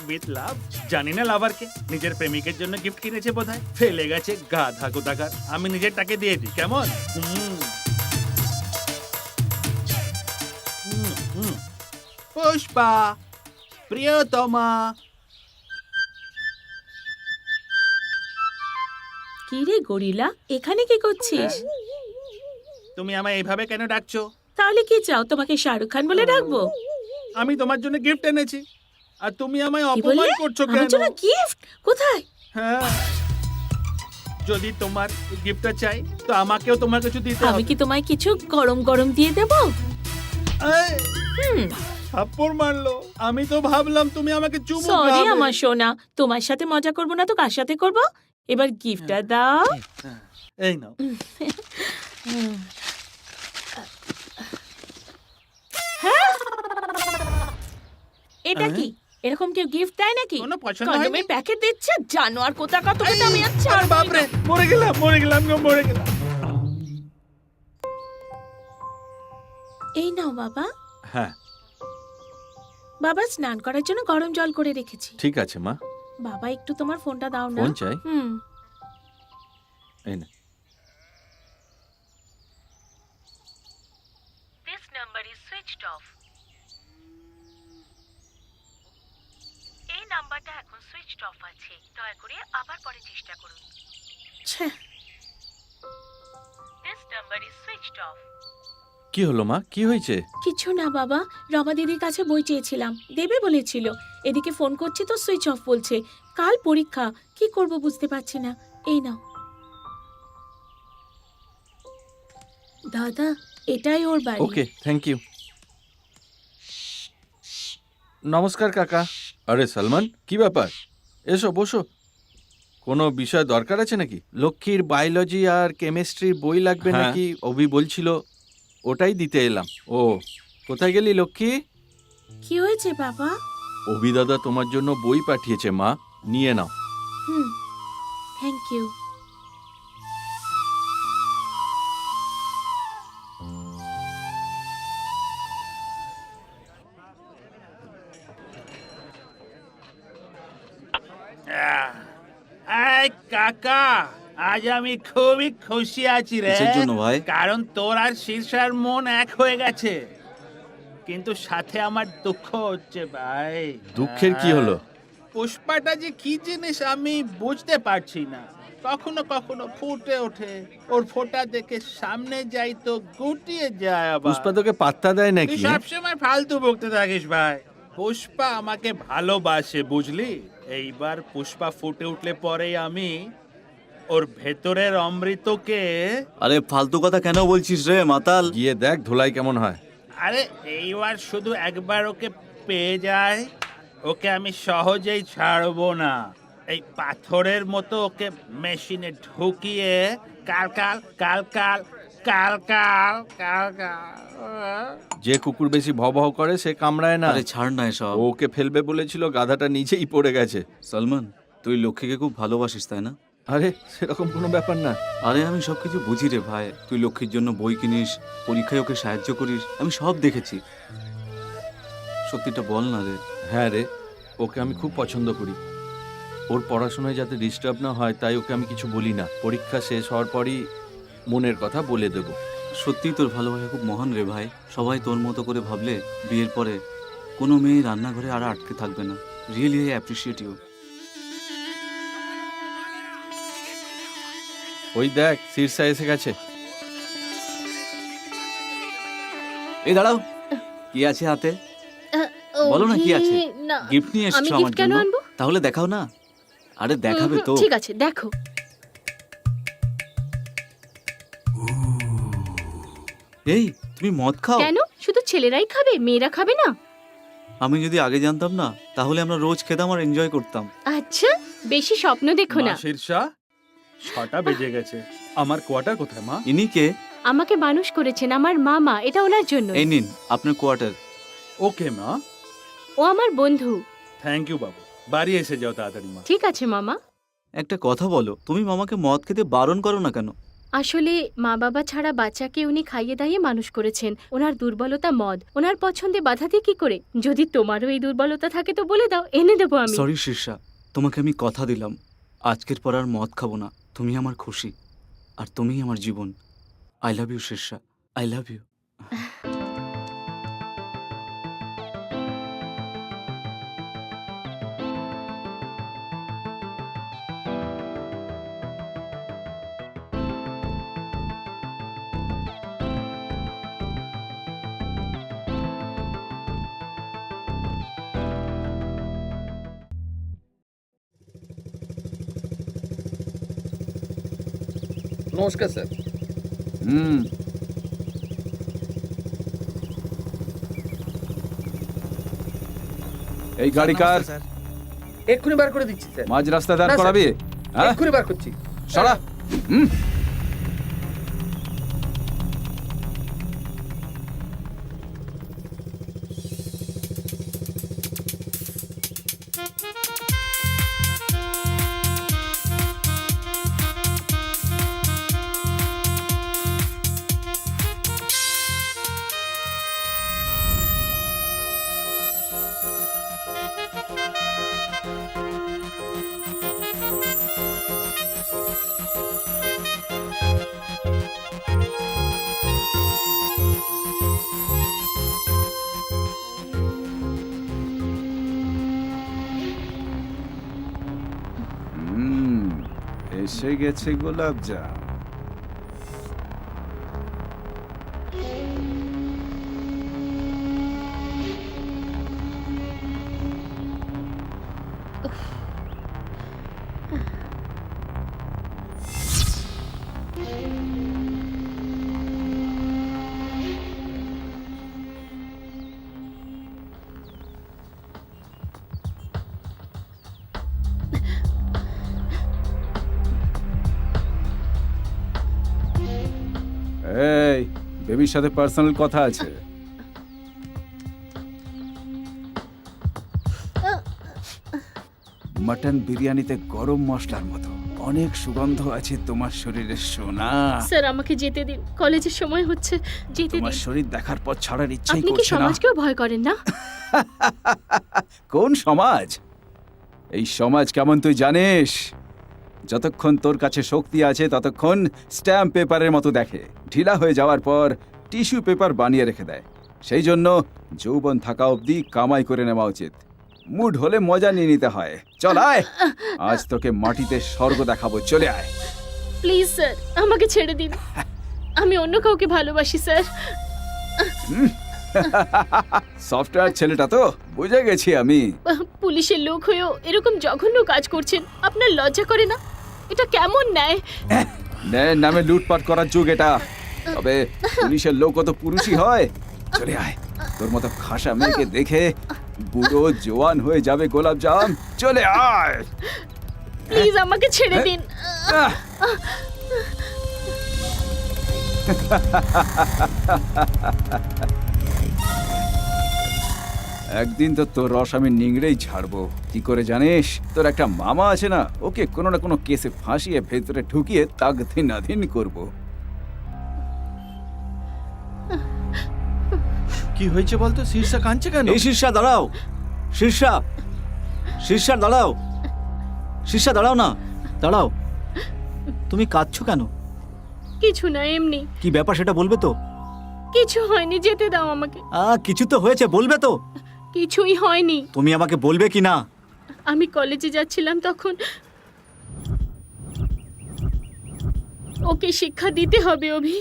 With love. জানি না লাভারকে, নিজের প্রেমিকের জন্য গিফট কিনেছে বোধহয়। ফেলে গেছে গাধা কোথাকার। আমি নিজের টাকে দিয়ে দিই, কেমন? পুষ্পা, প্রিয়তমা। কি রে গরিলা, এখানে কি করছিস? তুমি আমায় এইভাবে কেন ডাকছো? তাহলে কি চাও, তোমাকে শাহরুখ খান বলে ডাকবো? আমি তোমার জন্য গিফট এনেছি, আর তুমি আমায় কি অপমান বললে? করছো আমার কেন? জন্য গিফট? কোথায়? হ্যাঁ, যদি তোমার গিফটটা চাই তো আমাকেও তোমার কিছু দিতে আমি হবে। কি তোমায় কিছু গরম গরম দিয়ে দেবো? এই, থাপ্পড় মারলো। আমি তো ভাবলাম তুমি আমাকে চুমু সরি খাবে। আমার সোনা, তোমার সাথে মজা করবো না তো কার সাথে করবো? এবার গিফটটা দাও। এই নাও। এটা কি? এরকম কেউ গিফট দেয় নাকি? কোনো পছন্দ হয়নি? কন্ডমের প্যাকেট দিচ্ছে, জানোয়ার কোথাকার। তোকে তো আমি আর আরে ছাড়বই বাপরে, না। মরে গেলাম গো, মরে গেলাম। এই নাও বাবা। হ্যাঁ বাবা, স্নান করার জন্য গরম জল করে রেখেছি। ঠিক আছে মা। বাবা একটু তোমার ফোনটা দাও না। ফোন চাই? হুম। এই না। This number is switched off. এই নাম্বারটা এখন সুইচড অফ আছে, দয়া করে আবার পরে চেষ্টা করুন। This number is switched off. কি হলো মা, কি হয়েছে? কিছু না বাবা, রমা দিদির কাছে বই চেয়েছিলাম, দেবে বলেছিল। এদিকে ফোন করছি তো সুইচ অফ বলছে। কাল পরীক্ষা, কি করব বুঝতে পারছি না। এই নাও দাদা, এটাই ওর বাড়ি। ওকে, থ্যাংক ইউ। নমস্কার কাকা। আরে সালমান, কি ব্যাপার? এসো বসো। কোনো বিষয় দরকার আছে নাকি? লক্ষ্মীর বায়োলজি আর কেমিস্ট্রির বই লাগবে হ্যাঁ। নাকি? অভি বলছিল, ওটাই দিতে এলাম। ও, কোথায় গেলি লক্ষ্মী? কি হয়েছে বাবা? অভিদাদা তোমার জন্য বই পাঠিয়েছে মা, নিয়ে নাও। হুম, থ্যাংক ইউ। এই কাকা, আজ আমি খুবই খুশি আছি রে। কিসের জন্য ভাই? কারণ তোর আর শীর্ষার মন এক হয়ে গেছে, কিন্তু সাথে আমার দুঃখ হচ্ছে ভাই। দুঃখের কি হলো? পুষ্পাটা যে কি জিনিস আমি বুঝতে পারছি না। কখনো কখনো ফুটে ওঠে, ওর ফোঁটা দেখে সামনে যাই তো গুটিয়ে যায়। আবার পুষ্পা তোকে পাত্তা দেয় তুই নাকি? সবসময় ফালতু বকতে থাকিস ভাই। পুষ্পা আমাকে ভালোবাসে, বুঝলি? এইবার পুষ্পা ফুটে উঠলে পরেই আমি ওর ভেতরের অমৃতকে। আরে ফালতু কথা কেন বলছিস রে মাতাল? গিয়ে দেখ ধুলাই কেমন হয়। আরে এইবার শুধু একবার ওকে পেয়ে যায়, ওকে আমি সহজেই ছাড়বো না। এই পাথরের মতো ওকে মেশিনে ঢুকিয়ে কাল কাল কাল কাল কাল কাল কাল কাল। যে কুকুর বেশি ভব করে সে কামড়ায় না। আরে ছাড় না এসব। ওকে ফেলবে বলেছিল, গাধাটা নিচেই পড়ে গেছে। সলমান, তুই লক্ষ্মীকে খুব ভালোবাসিস তাই না? আরে সেরকম কোনো ব্যাপার না। আরে আমি সবকিছু বুঝি রে ভাই। তুই লক্ষ্মীর জন্য বই কিনিস, পরীক্ষায় ওকে সাহায্য করিস, আমি সব দেখেছি। সত্যিটা বল না রে। হ্যাঁ রে, ওকে আমি খুব পছন্দ করি। ওর পড়াশোনায় যাতে ডিস্টার্ব না হয় তাই ওকে আমি কিছু বলি না। পরীক্ষা শেষ হওয়ার পরই মনের কথা বলে দেব। সত্যি তোর ভালোবাসা খুব মহান রে ভাই। সবাই তোর মতো করে ভাবলে বিয়ের পরে কোনো মেয়ে রান্নাঘরে আর আটকে থাকবে না। Really I appreciate you. ওই দেখ শীর্ষা এসে গেছে। এই দাঁড়াও, কি আছে হাতে? বলো না কি আছে? গিফট নিয়ে আমি এসেছো gift আমার কেন জন্য? আনবো? তাহলে দেখাও না। আরে দেখাবে তো। ঠিক আছে, দেখো। এই তুমি মদ খাও? কেন? শুধু ছেলেরাই খাবে, মেয়েরা খাবে না? আমি যদি আগে জানতাম না তাহলে আমরা রোজ খেতাম আর এনজয় করতাম। আচ্ছা, বেশি স্বপ্ন দেখো না। মা শীর্ষা, 6টা বেজে গেছে। আমার কোয়ার্টার কোথায় মা? ইনি কে? আমাকে মানুষ করেছেন আমার মামা, এটা ওনার জন্য। এই নিন আপনার কোয়ার্টার। ওকে মা, ও আমার বন্ধু। থ্যাংক ইউ বাবু। বাড়ি এসে যাও তাড়াতাড়ি মা। ঠিক আছে মামা। একটা কথা বলো, তুমি মামাকে মদ খেতে বারণ করো না কেন? আসলে মা বাবা ছাড়া বাচ্চাকে উনি খাইয়ে দাইয়ে মানুষ করেছেন। ওনার দুর্বলতা মদ, ওনার পছন্দে বাধা দিয়ে কি করে? যদি তোমারও এই দুর্বলতা থাকে তো বলে দাও, এনে দেবো আমি। সরি শীর্ষা, তোমাকে আমি কথা দিলাম আজকের পর আর মদ খাবো না। তুমি আমার খুশি আর তুমিই আমার জীবন। I love you Shirsha, I love you. নমস্কার স্যার। এই গাড়ি কার? এক্ষুনি বার করে দিচ্ছি স্যার। মাঝ রাস্তা দাঁড় না, স্যার। করাবি? হ্যাঁ, এক্ষুনি বার করছি। সরা। হুম। এসে গেছে গোলাপজাম। এই বেবির সাথে পার্সোনাল কথা আছে। মটন বিরিয়ানিতে গরম মশলার মতো। অনেক সুগন্ধ আছে তোমার শরীরে সোনা। স্যার আমাকে যেতে দিন, কলেজের সময় হচ্ছে, যেতে তোমার দিন। শরীর দেখার পর ছাড়ার ইচ্ছাই আপনি কি করছে না। সমাজকেও ভয় করেন না? কোন সমাজ? এই সমাজ কেমন তুই জানিস? যতক্ষণ তোর কাছে শক্তি আছে ততক্ষণ স্ট্যাম্প পেপারের মতো দেখে, ঢিলা হয়ে যাওয়ার পর টিস্যু পেপার বানিয়ে রেখে দেয়। সেই জন্য যৌবন থাকা অবধি কামাই করে নেওয়া উচিত। মুড হলে মজা নিয়ে নিতে হয়। চল আয়, আজ তোকে মাটিতে স্বর্গ দেখাবো। চলে আয়। প্লিজ স্যার, আমাকে ছেড়ে দিন। আমি অন্য কাউকে ভালোবাসি স্যার। সফটওয়্যার ছেলেটা তো বুঝে গেছি আমি। পুলিশের লোক হয়েও এরকম জঘন্য কাজ করছেন, আপনার লজ্জা করে না? এটা কেমন ন্যায়? ন্যায়ের নামে লুটপাট করার যুগ এটা। তবে পুলিশের লোকও তো পুরুষই হয়। চলে আয়, তোর মতো খাসা মেয়েকে দেখে বুড়ো জোয়ান হয়ে যাবে গোলাপ জাম। চলে আয়। প্লিজ আমাকে ছেড়ে দিন। আহ! একদিন তো তোর রস আমি নিংড়েই ছাড়বো। কি করে জানিস? তোর একটা মামা আছে না, ওকে কোনো না কোনো কেসে ফাঁসিয়ে ভেতরে ঢুকিয়ে তাক ধিনাধীন করবো। কি হয়েছে বলতো? শীর্ষা কাঁদছে কেন? এই শীর্ষা দাঁড়াও, শীর্ষা, শীর্ষা দাঁড়াও, শীর্ষা দাঁড়াও না, দাঁড়াও। তুমি কাঁদছো কেন? কিছু না, এমনি। কি ব্যাপার সেটা বলবে তো? কিছু হয়নি, যেতে দাও আমাকে। কিছু তো হয়েছে, বলবে তো? কিছুই হয়নি। তুমি আমাকে বলবে কি না? আমি কলেজে যাচ্ছিলাম, তখন ওকে শিক্ষা দিতে হবে। অভি,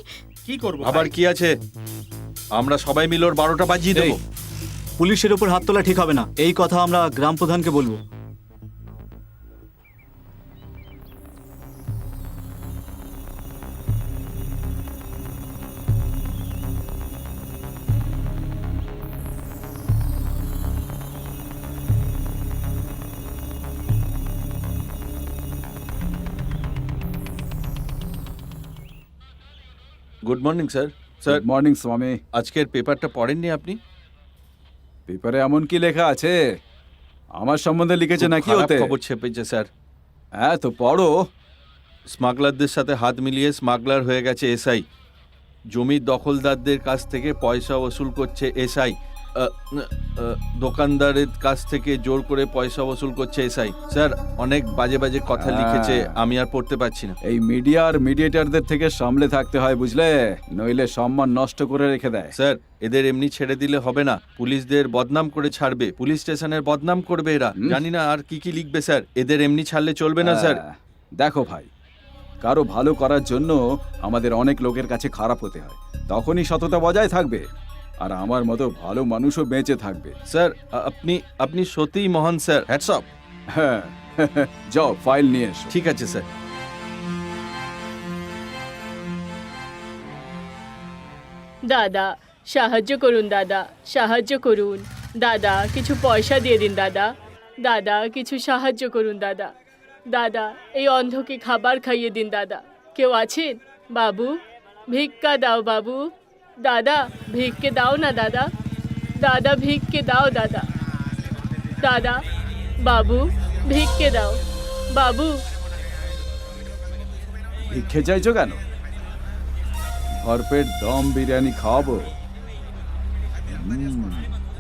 কি করবো আবার ভাই? কি আছে? আমরা সবাই মিলে ওর 12টা বাজিয়ে দেবো। এই, পুলিশের উপর হাত তোলা ঠিক হবে না। এই কথা আমরা গ্রাম প্রধানকে বলবো। Good morning sir. Sir, good morning স্বামী। আজকের পেপারটা পড়েননি আপনি? পেপারে এমন কি লেখা আছে? আমার সম্বন্ধে লিখেছে খুব নাকি খারাপ ওতে? খবর ছেপেছে স্যার। হ্যাঁ তো পড়ো। স্মাগলারদের সাথে হাত মিলিয়ে স্মাগলার হয়ে গেছে এসআই। জমির দখলদারদের কাছ থেকে পয়সা ওসুল করছে এসআই। দোকানদারের কাছ থেকে জোর করে পয়সা ওসুল করছে এসআই। স্যার, অনেক বাজে বাজে কথা লিখেছে, আমি আর পড়তে পারছি না। এই মিডিয়ার মিডিয়েটরদের থেকে সামলে থাকতে হয়, বুঝলে? নইলে সম্মান নষ্ট করে রেখে দেয়। স্যার, এদের এমনি ছেড়ে দিলে হবে না। পুলিশদের বদনাম করে ছাড়বে, পুলিশ স্টেশনের বদনাম করবে এরা। জানি না আর কি কি লিখবে স্যার। এদের এমনি ছাড়লে চলবে না স্যার। দেখো ভাই, কারো ভালো করার জন্য আমাদের অনেক লোকের কাছে খারাপ হতে হয়, তখনই সততা বজায় থাকবে, আর আমার মতো ভালো মানুষও বেঁচে থাকবে। স্যার, আপনি সত্যিই মহান স্যার। Hats off. হ্যাঁ, যাও ফাইল নিয়ে এসো। ঠিক আছে স্যার। দাদা সাহায্য করুন, দাদা সাহায্য করুন। দাদা কিছু পয়সা দিয়ে দিন দাদা। দাদা কিছু সাহায্য করুন দাদা। দাদা এই অন্ধকে খাবার খাইয়ে দিন দাদা। কেউ আছেন? বাবু, ভিক্ষা দাও বাবু। দাদা ভিক্ষে দাও না দাদা। দাদা ভিক্ষে দাও দাদা। দাদা, বাবু ভিক্ষে দাও বাবু। ভিক্ষে চাইছো কেন? ভরপেট দম বিরিয়ানি খাওয়াবো।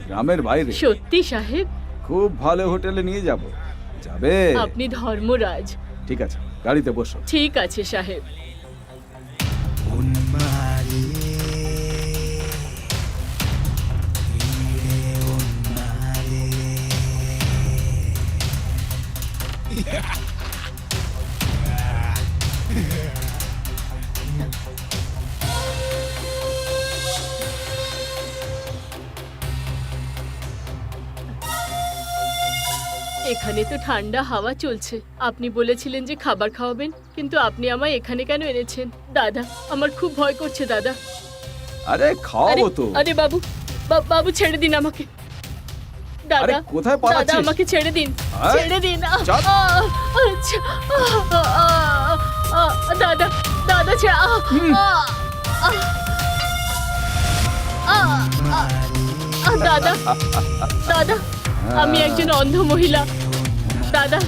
গ্রামের বাইরে সত্যি সাহেব? খুব ভালো হোটেলে নিয়ে যাব। যাবে? আপনি ধর্মরাজ। ঠিক আছে, গাড়িতে বসো। ঠিক আছে সাহেব। এখানে তো ঠান্ডা হাওয়া চলছে। আপনি বলেছিলেন যে খাবার খাওয়াবেন, কিন্তু আপনি আমায় এখানে কেন এনেছেন? দাদা আমার খুব ভয় করছে দাদা। আরে খাওয়াবো তো। আরে বাবু, বাবু ছেড়ে দিন আমাকে। আরে দাদা, কোথায় দাদা পালাচ্ছিস? আমাকে ছেড়ে দিন, আয়, ছেড়ে দিন। চল। আচ্ছা, দাদা, দাদা দাদা, দাদা আমি একজন অন্ধ মহিলা। দাদা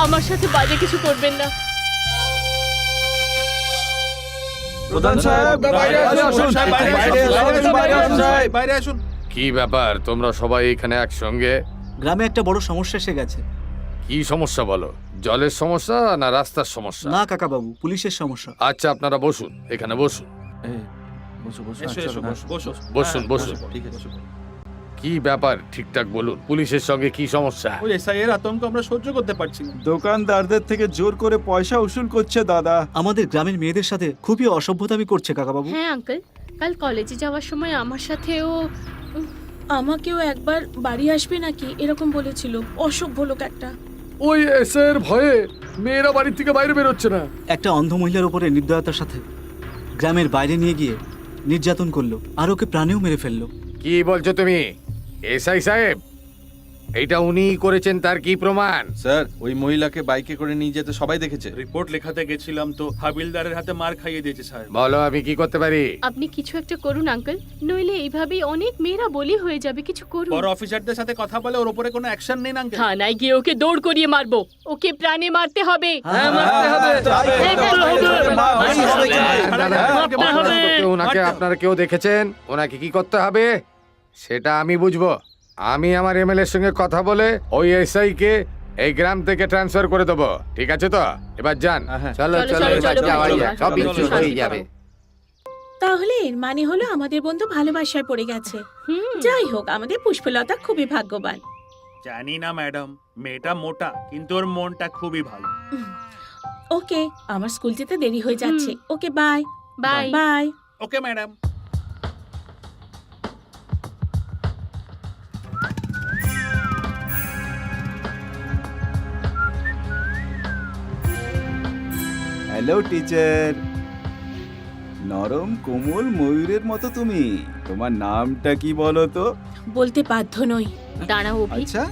আমার সাথে বাজে কিছু করবেন না। প্রধান সাহেব, বাইরে আসুন। বাইরে আসুন। কি ব্যাপার, তোমরা সবাই এখানে একসঙ্গে? গ্রামে একটা বড় সমস্যা এসে গেছে। কি সমস্যা বলো? জলের সমস্যা না রাস্তার সমস্যা? না কাকা বাবু, পুলিশের সমস্যা। আচ্ছা, আপনারা বসুন, এখানে বসুন। এসো এসো বসো বসো বসুন, হ্যাঁ, বসুন। ঠিক আছে। কি ব্যাপার ঠিকঠাক বলুন, পুলিশের সঙ্গে কি সমস্যা? ওই এসআই এর আতঙ্ক আমরা সহ্য করতে পারছি না। দোকানদারদের থেকে জোর করে পয়সা উসুল করছে দাদা। আমাদের গ্রামের মেয়েদের সাথে খুবই অসভ্যতামি করছে কাকা বাবু। হ্যাঁ আঙ্কেল, কাল কলেজে যাওয়ার সময় আমার সাথেও আমাকেও একবার বাড়ি আসবে নাকি এরকম বলেছিল, অসভ্য লোক একটা। ওই এসের ভয়ে মেয়েরা বাড়ির থেকে বাইরে বেরোচ্ছে না। একটা অন্ধ মহিলার উপরে নির্দয়তার সাথে গ্রামের বাইরে নিয়ে গিয়ে নির্যাতন করলো, আর ওকে প্রাণেও মেরে ফেললো। কি বলছো তুমি? এসআই সাহেব, এইটা উনি করেছেন, তার কি প্রমাণ? স্যার, ওই মহিলাকে বাইকে করে নিয়ে যেতে সবাই দেখেছে। রিপোর্ট লেখাতে গেছিলাম তো হাবিলদারের হাতে মার খাইয়ে দিয়েছে সাহেব। বলো, আমি কি করতে পারি? আপনি কিছু একটা করুন আঙ্কেল, নইলে এইভাবেই অনেক মেয়েরা বলি হয়ে যাবে। কিছু করুন। বড় অফিসারদের সাথে কথা বলে ওর উপরে কোনো অ্যাকশন নেই না আঙ্কেল? থানায় গিয়ে ওকে দৌড় করিয়ে মারবো, ওকে প্রাণে মারতে হবে। ওনাকে আপনারা কেউ দেখেছেন? ওনাকে কি করতে হবে সেটা আমি বুঝবো। আমি আমার এমএলএর সঙ্গে কথা বলে ওই এসআই কে এই গ্রাম থেকে ট্রান্সফার করে দেবো, ঠিক আছে তো? এবার যান। চলো চলো, চলো, চলো, এবার চলো, যাওয়া চলো, যাক, সব চলো, কিছু চলো, হয়ে চলো। যাবে। তাহলে এর মানে হলো আমাদের বন্ধু ভালোবাসায় পড়ে গেছে। যাই হোক, আমাদের পুষ্পলতা খুবই ভাগ্যবান। জানি না ম্যাডাম, মেয়েটা মোটা কিন্তু ওর মনটা খুবই ভালো। ওকে, আমার স্কুল যেতে দেরি হয়ে যাচ্ছে। Okay, bye bye. Bye. Okay madam. Hello teacher. নরম কোমল ময়ূরের মতো তুমি। তোমার নামটা কি বলো তো? বলতে বাধ্য নই। দাঁড়াও অভি, আচ্ছা,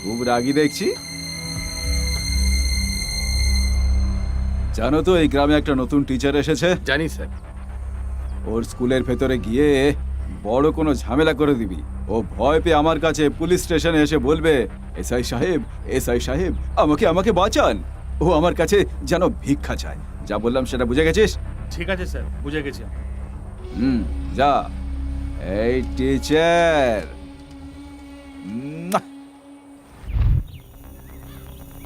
খুব রাগী দেখছি। জানো তো এই গ্রামে একটা নতুন টিচার এসেছে? জানি স্যার। ওর স্কুলের ভেতরে গিয়ে বড় কোনো ঝামেলা করে দিবি। ও ভয় পেয়ে আমার কাছে পুলিশ স্টেশনে এসে বলবে, এসআই সাহেব, এসআই সাহেব, আমাকে আমাকে বাঁচান। ও আমার কাছে যেন ভিক্ষা চায়। যা বললাম সেটা বুঝে গেছিস? ঠিক আছে স্যার, বুঝে গেছি। যা। এই teacher.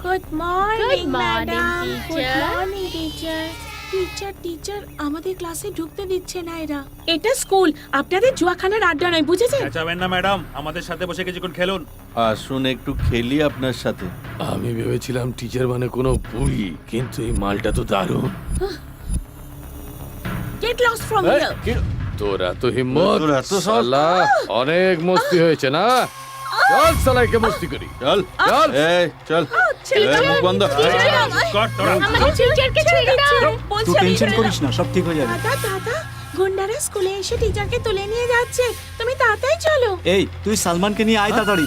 Good morning Good morning, madam. Good teacher. Morning teacher. Teacher আমাদের ক্লাসে ঢুকতে দিচ্ছে না এরা। এটা স্কুল, আপনাদের জুয়াখানার আড্ডা নয়, বুঝেছেন? যাবেন না ম্যাডাম, আমাদের সাথে বসে কিছুক্ষণ খেলুন। আসুন একটু খেলি আপনার সাথে। আমি ভেবেছিলাম টিচার মানে কোনো পুরি, কিন্তু এই মালটা তো দারুণ। Get lost from here. তোরা তো হিম্মত, তোর এত সাহস? শালা, অনেক মস্তি হয়েছে না? চল সালাইকে মস্তি করি। চল চল। এই চল, এই, মুখ বন্ধ। কর তোরা। আমাদের টিচারকে ছেড়ে দাও। তুই টেনশন করিস না, সব ঠিক হয়ে যাবে। দাদা, গুন্ডারা স্কুলে এসে টিচারকে তুলে নিয়ে যাচ্ছে। তুমি তাড়াতাড়ি চলো। এই তুই সালমানকে নিয়ে আয় তাড়াতাড়ি,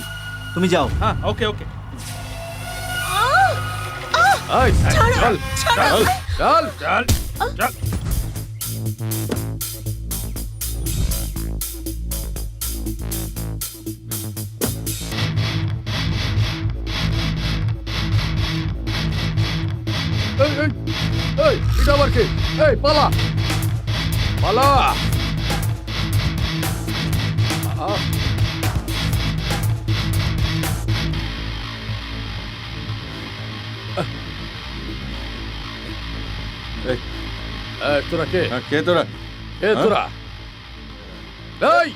তুমি যাও। হ্যাঁ, ওকে ওকে। এই, চল চল চল। চল চল। এই, এই, এই, এটা আবার কে? এই, পালা পালা। তোরা কে? হ্যাঁ, কে তোরা? এ তোরা, এই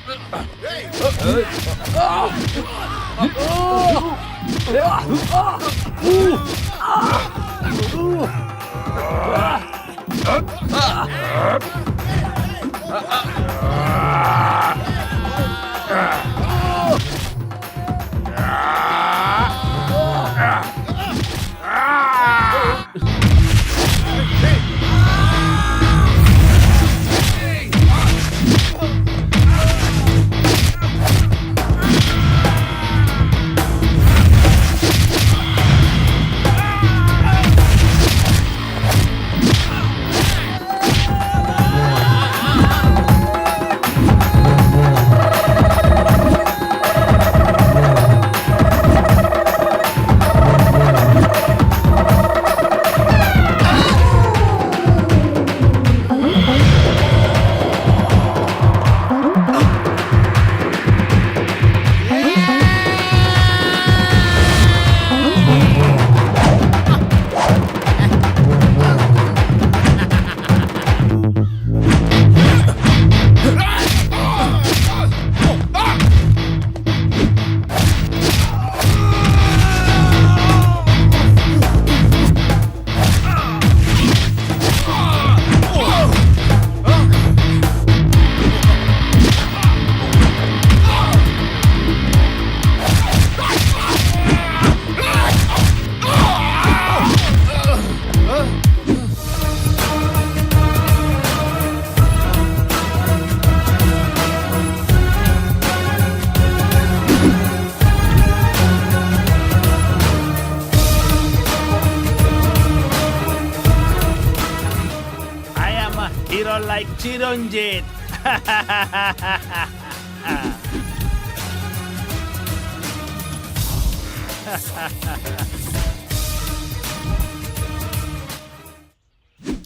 লাইক চিরঞ্জিত।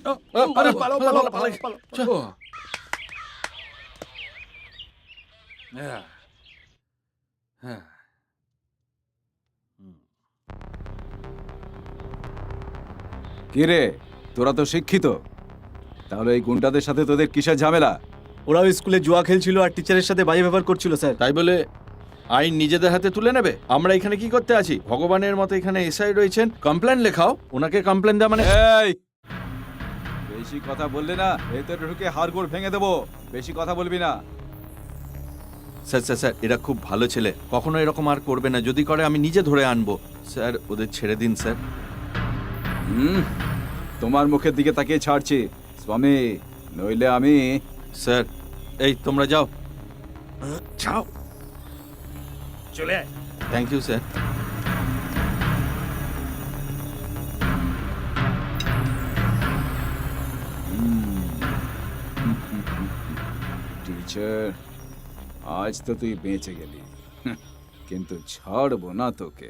আরে, পালো, পালো, পালো, পালো, পালো, চল। পালো। কিরে, তোরা তো শিক্ষিত, তাহলে এই গুন্ডাদের সাথে তোদের কিসের ঝামেলা? ওরাও স্কুলে জুয়া খেলছিল আর টিচারের সাথে বাজে ব্যবহার করছিল স্যার। তাই বলে আইন নিজেদের হাতে তুলে নেবে? আমরা এখানে কি করতে আছি? ভগবানের মতো এখানে এসআই রয়েছেন, কমপ্লেন লেখাও। ওনাকে কমপ্লেন দেওয়া মানে এই, বেশি কথা বললে না ভেতরে ঢুকে হাড়গোড় ভেঙে দেবো। বেশি কথা বলবি না। স্যার স্যার স্যার, এরা খুব ভালো ছেলে, কখনো এরকম আর করবে না। যদি করে আমি নিজে ধরে আনবো। স্যার, ওদের ছেড়ে দিন স্যার। তোমার মুখের দিকে তাকিয়ে ছাড়ছি স্বামী, নইলে আমি। স্যার, এই তোমরা যাও। যাও, চলে আয়। Thank you sir. টিচার, আজ তো তুই বেঁচে গেলি, কিন্তু ছাড়বো না তোকে।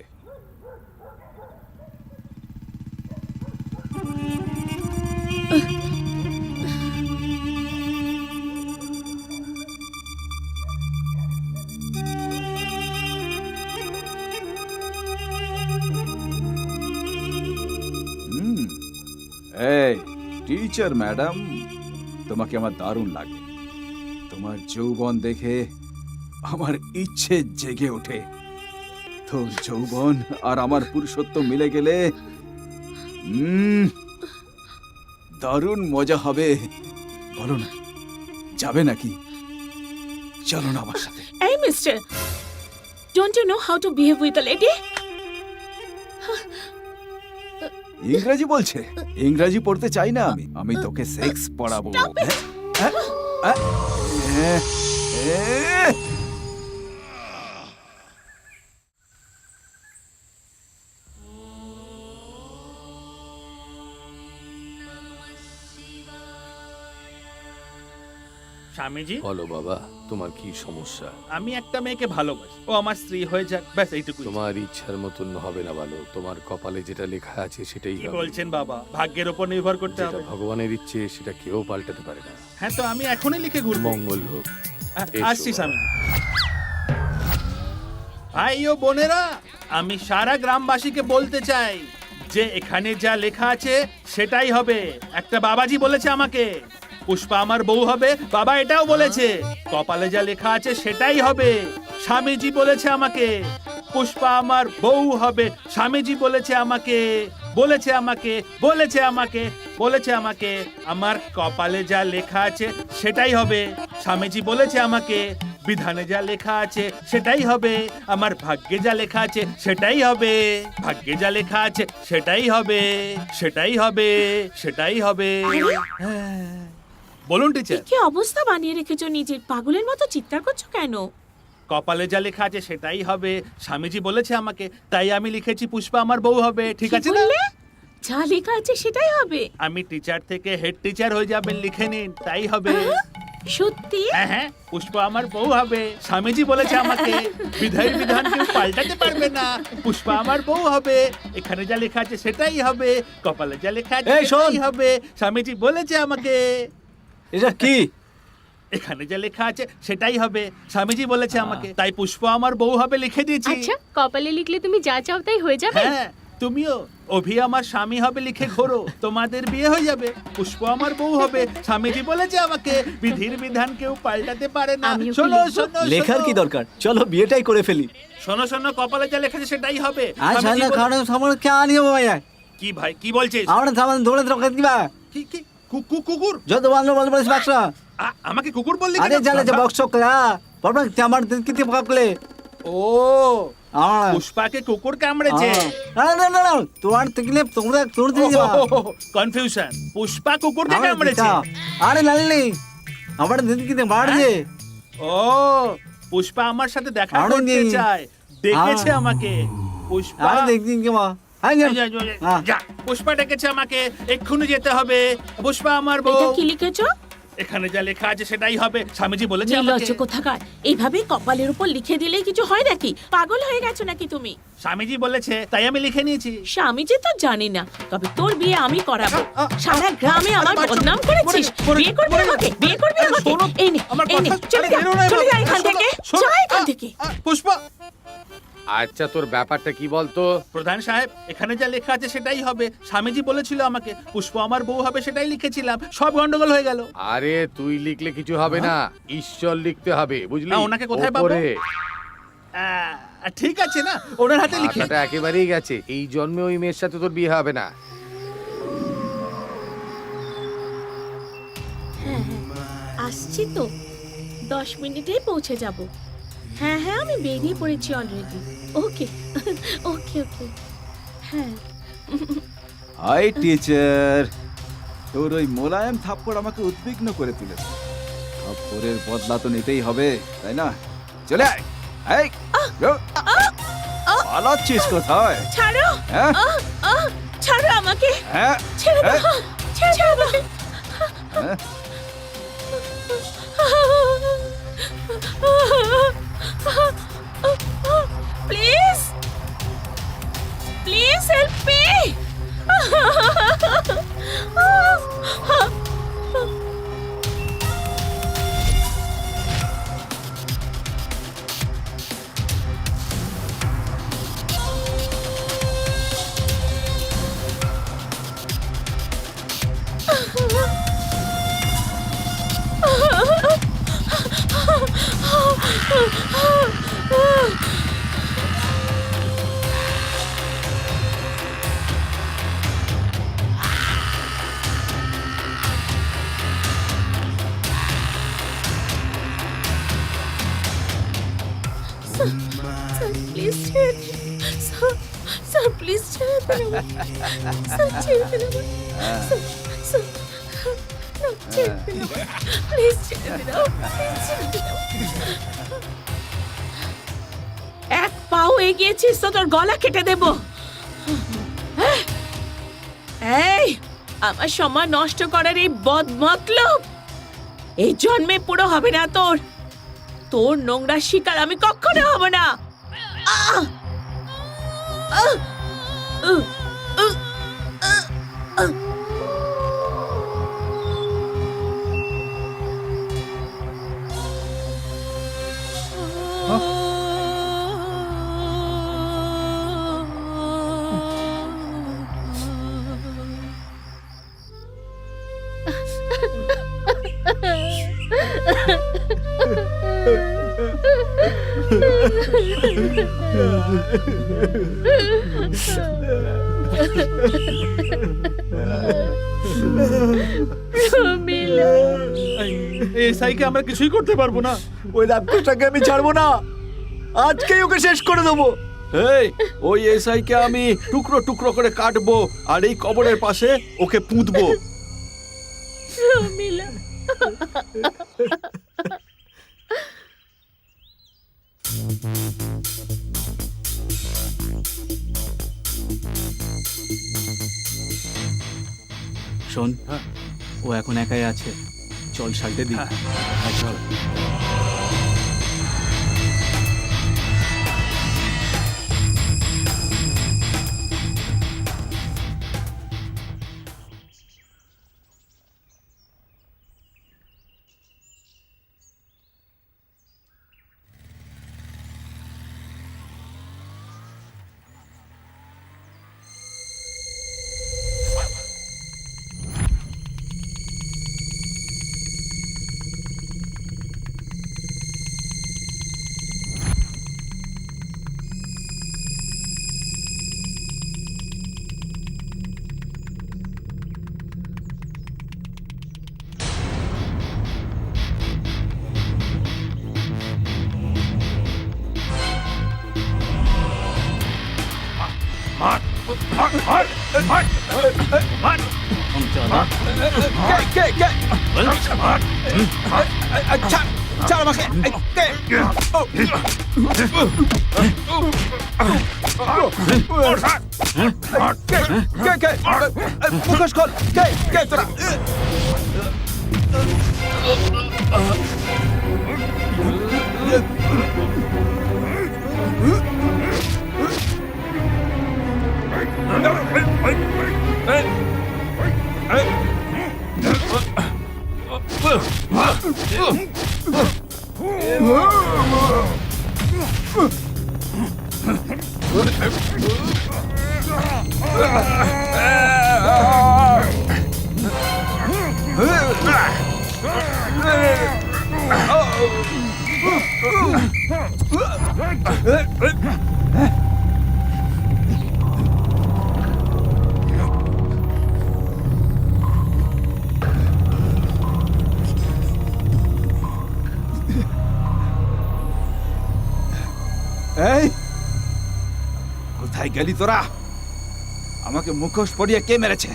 এই টিচার ম্যাডাম, তোমাকে আমার দারুণ লাগে। তোমার যৌবন দেখে আমার ইচ্ছে জেগে ওঠে। তোর যৌবন আর আমার পুরুষত্ব মিলে গেলে দারুণ মজা হবে। বলো না, যাবে নাকি? চলো না আমার সাথে। এই mister, don't you know how to behave with a lady? ইংরেজি বলছে? ইংরেজি পড়তে চাই না আমি, আমি তোকে সেক্স পড়াবো। স্বামীজি, বলো বাবা, তোমার কি সমস্যা? আমি একটা মেয়েকে ভালোবাসি, ও আমার স্ত্রী হয়ে যাক, ব্যাস এইটুকু। তোমার ইচ্ছার মতন হবে না বালো, তোমার কপালে যেটা লেখা আছে সেটাই কি হবে। বলছেন বাবা? ভাগ্যের উপর নির্ভর করতে যেটা হবে। ভগবানের ইচ্ছে সেটা কেউ পাল্টাতে পারে না। হ্যাঁ, তো আমি এখনই লিখে ঘুরবো। মঙ্গল হোক। এসো। আসছি স্বামীজি। ভাই ও বোনেরা, আমি সারা গ্রামবাসীকে বলতে চাই যে এখানে যা লেখা আছে সেটাই হবে। একটা বাবাজি বলেছে আমাকে পুষ্পা আমার বউ হবে, বাবা এটাও বলেছে। কপালে যা লেখা আছে সেটাই হবে। স্বামীজি বলেছে আমাকে পুষ্পা আমার বউ হবে। স্বামীজি বলেছে আমাকে, বলেছে আমাকে, বলেছে আমাকে, বলেছে আমাকে। আমার কপালে যা লেখা আছে সেটাই হবে। স্বামীজি বলেছে আমাকে বিধানে যা লেখা আছে সেটাই হবে। আমার ভাগ্যে যা লেখা আছে সেটাই হবে। ভাগ্যে যা লেখা আছে সেটাই হবে, সেটাই হবে, সেটাই হবে। হ্যাঁ। বলুন টিচার। কি অবস্থা বানিয়ে রেখেছো নিজের? পাগলের মতো চিৎকার করছো কেন? কপালে যা লেখা আছে সেটাই হবে। স্বামীজি বলেছে আমাকে, তাই আমি লিখেছি পুষ্পা আমার বউ হবে। ঠিক কি আছে না? বললে? যা লেখা আছে সেটাই হবে? আমি টিচার থেকে হেড টিচার হয়ে যাবেন, লিখে নিন, তাই হবে। সত্যি? হ্যাঁ হ্যাঁ, পুষ্পা আমার বউ হবে। স্বামীজি বলেছে আমাকে বিধায়ী বিধান কেউ পাল্টাতে পারবে না। পুষ্পা আমার বউ হবে। এখানে যা লেখা আছে সেটাই হবে। কপালে যা লেখা আছে এই শোন। সেটাই হবে। স্বামীজি বলেছে আমাকে এটা কি? এখানে যা লেখা আছে সেটাই হবে। স্বামীজি বলেছে আমাকে, তাই পুষ্পা আমার বউ হবে লিখে দিয়েছি। আচ্ছা, কপালে লিখলে তুমি যা চাও তাই হয়ে যাবে? হ্যাঁ, তুমিও অভি আমার স্বামী হবে লিখে ঘোরো, তোমাদের বিয়ে হয়ে যাবে। পুষ্প আমার বউ হবে। স্বামীজি বলেছে আমাকে বিধির বিধান কেউ পাল্টাতে পারে না। আমিও কি শোনো লিখবো? শোনো লেখার কি দরকার? চলো বিয়েটাই করে ফেলি। শোনো শোনো, কপালে যা লেখা আছে সেটাই হবে। আচ্ছা স্বামীজি না, বলে- কারণ সামনে কে আনিও ভাইয়া। কি ভাই, কি বলছিস? আমরা সামনে ধরে ধরে দিবা। কি কি কুকুর? যত বান্ধব বলতে পারিস বাক্সা। আমাকে কুকুর বললি আরে কেন? জানে যে বক্স কলা বাবা আমার কিতে পাকলে। ও, আমার পুষ্পাকে কুকুর কামড়েছে। না না না না, তোমার থেকে তোমরা তোর দিয়ে দিবা। কনফিউশন। পুষ্পা কুকুরকে আমার কামড়েছে। দিতা। আরে লাললি আমার দিদি কিতে মারছে। ও, পুষ্পা আমার সাথে দেখা আরে করতে নেই। চায়, ডেকেছে আমাকে। পুষ্পা আরে দেখদিন কি মা। হ্যাঁ যা, যা, যা, যা। হ্যাঁ। যা, পুষ্পা ডেকেছে আমাকে, এক্ষুনি যেতে হবে। পুষ্পা আমার বউ। এটা কি লিখেছো? এখানে যা লেখা আছে সেটাই হবে, স্বামীজি বলেছে আমাকে। নির্লজ্জ কোথাকার, এইভাবে কপালের উপর লিখে দিলেই কিছু হয় নাকি? পাগল হয়ে গেছো নাকি তুমি? স্বামীজি বলেছে তাই আমি লিখে নিয়েছি। স্বামীজি তো জানি না, তবে তোর বিয়ে আমি করাবো। সারা গ্রামে আমার বদনাম করেছিস। বিয়ে করবি আমাকে, বিয়ে করবি আমাকে। এই নে, আমার এই নে, কথা- চলে যা, বেরো না চলে যা এভাবে। এখান শোনো, থেকে, শোনো। যা এখান থেকে। পুষ্পা, আচ্ছা তোর ব্যাপারটা কি বলতো? প্রধান সাহেব এখানে যা লেখা আছে সেটাই হবে, স্বামীজি বলেছিল আমাকে পুষ্প আমার বউ হবে, সেটাই লিখেছিলাম, সব গন্ডগোল হয়ে গেল। আরে তুই লিখলে কিছু হবে না, ঈশ্বর লিখতে হবে, বুঝলি? না, ওনাকে কোথায় পাবো? ওপরে। ঠিক আছে না, ওনার হাতে লিখি। মাথাটা একেবারেই গেছে, এই জন্মে ওই মেয়ের সাথে তোর বিয়ে হবে না। হ্যাঁ আসছি তো, 10 মিনিটেই পৌঁছে যাব। হ্যাঁ হ্যাঁ, আমি বেরিয়ে পড়েছি অলরেডি। ওকে ওকে ওকে, হ্যাঁ। হাই টিচার, তোর ওই মোলায়েম থাপ্পড় আমাকে উদ্বিগ্ন করে তুলেছে। থাপ্পড়ের বদলা তো নিতেই হবে, তাই না? চলে আয়। এই, পালাচ্ছিস কোথায়? ছাড়ো, হ্যাঁ ছাড়ো আমাকে, হ্যাঁ ছেড়ে দাও, ছেড়ে দাও আমাকে। হ্যাঁ। Please please help me. Sir please ছেড়ে দিন, স্যার প্লিজ ছেড়ে দিন আমাকে, স্যার ছেড়ে দিন আমাকে, স্যার স্যার না, ছেড়ে দিন আমাকে, প্লিজ ছেড়ে দিন আমাকে, প্লিজ ছেড়ে দিন আমাকে। এক পাও এগিয়েছিস তো তোর গলা কেটে দেব। এই আমার সময় নষ্ট করার এই বদমতলব এই জন্মে পুরো হবে না তোর। তোর নোংরা শিকার আমি কখনো হব না। আহ! আহ! উহ! উহ! আহ! আহ! এসআইকে আমরা কিছুই করতে পারবো না। ওই রাক্ষসটাকে আমি ছাড়বো না, আজকেই ওকে শেষ করে দেবো। এই, ওই এসআই কে আমি টুকরো টুকরো করে কাটবো আর এই কবরের পাশে ওকে পুঁতবো। মিলা, শোন, ও এখন একাই আছে, চল সালটে দি। হ্যাঁ, চল। মুখোশ খোল, কে কে তোরা? এই কোথায় গেলি তোরা? আমাকে মুখোশ পরিয়ে কে মেরেছে?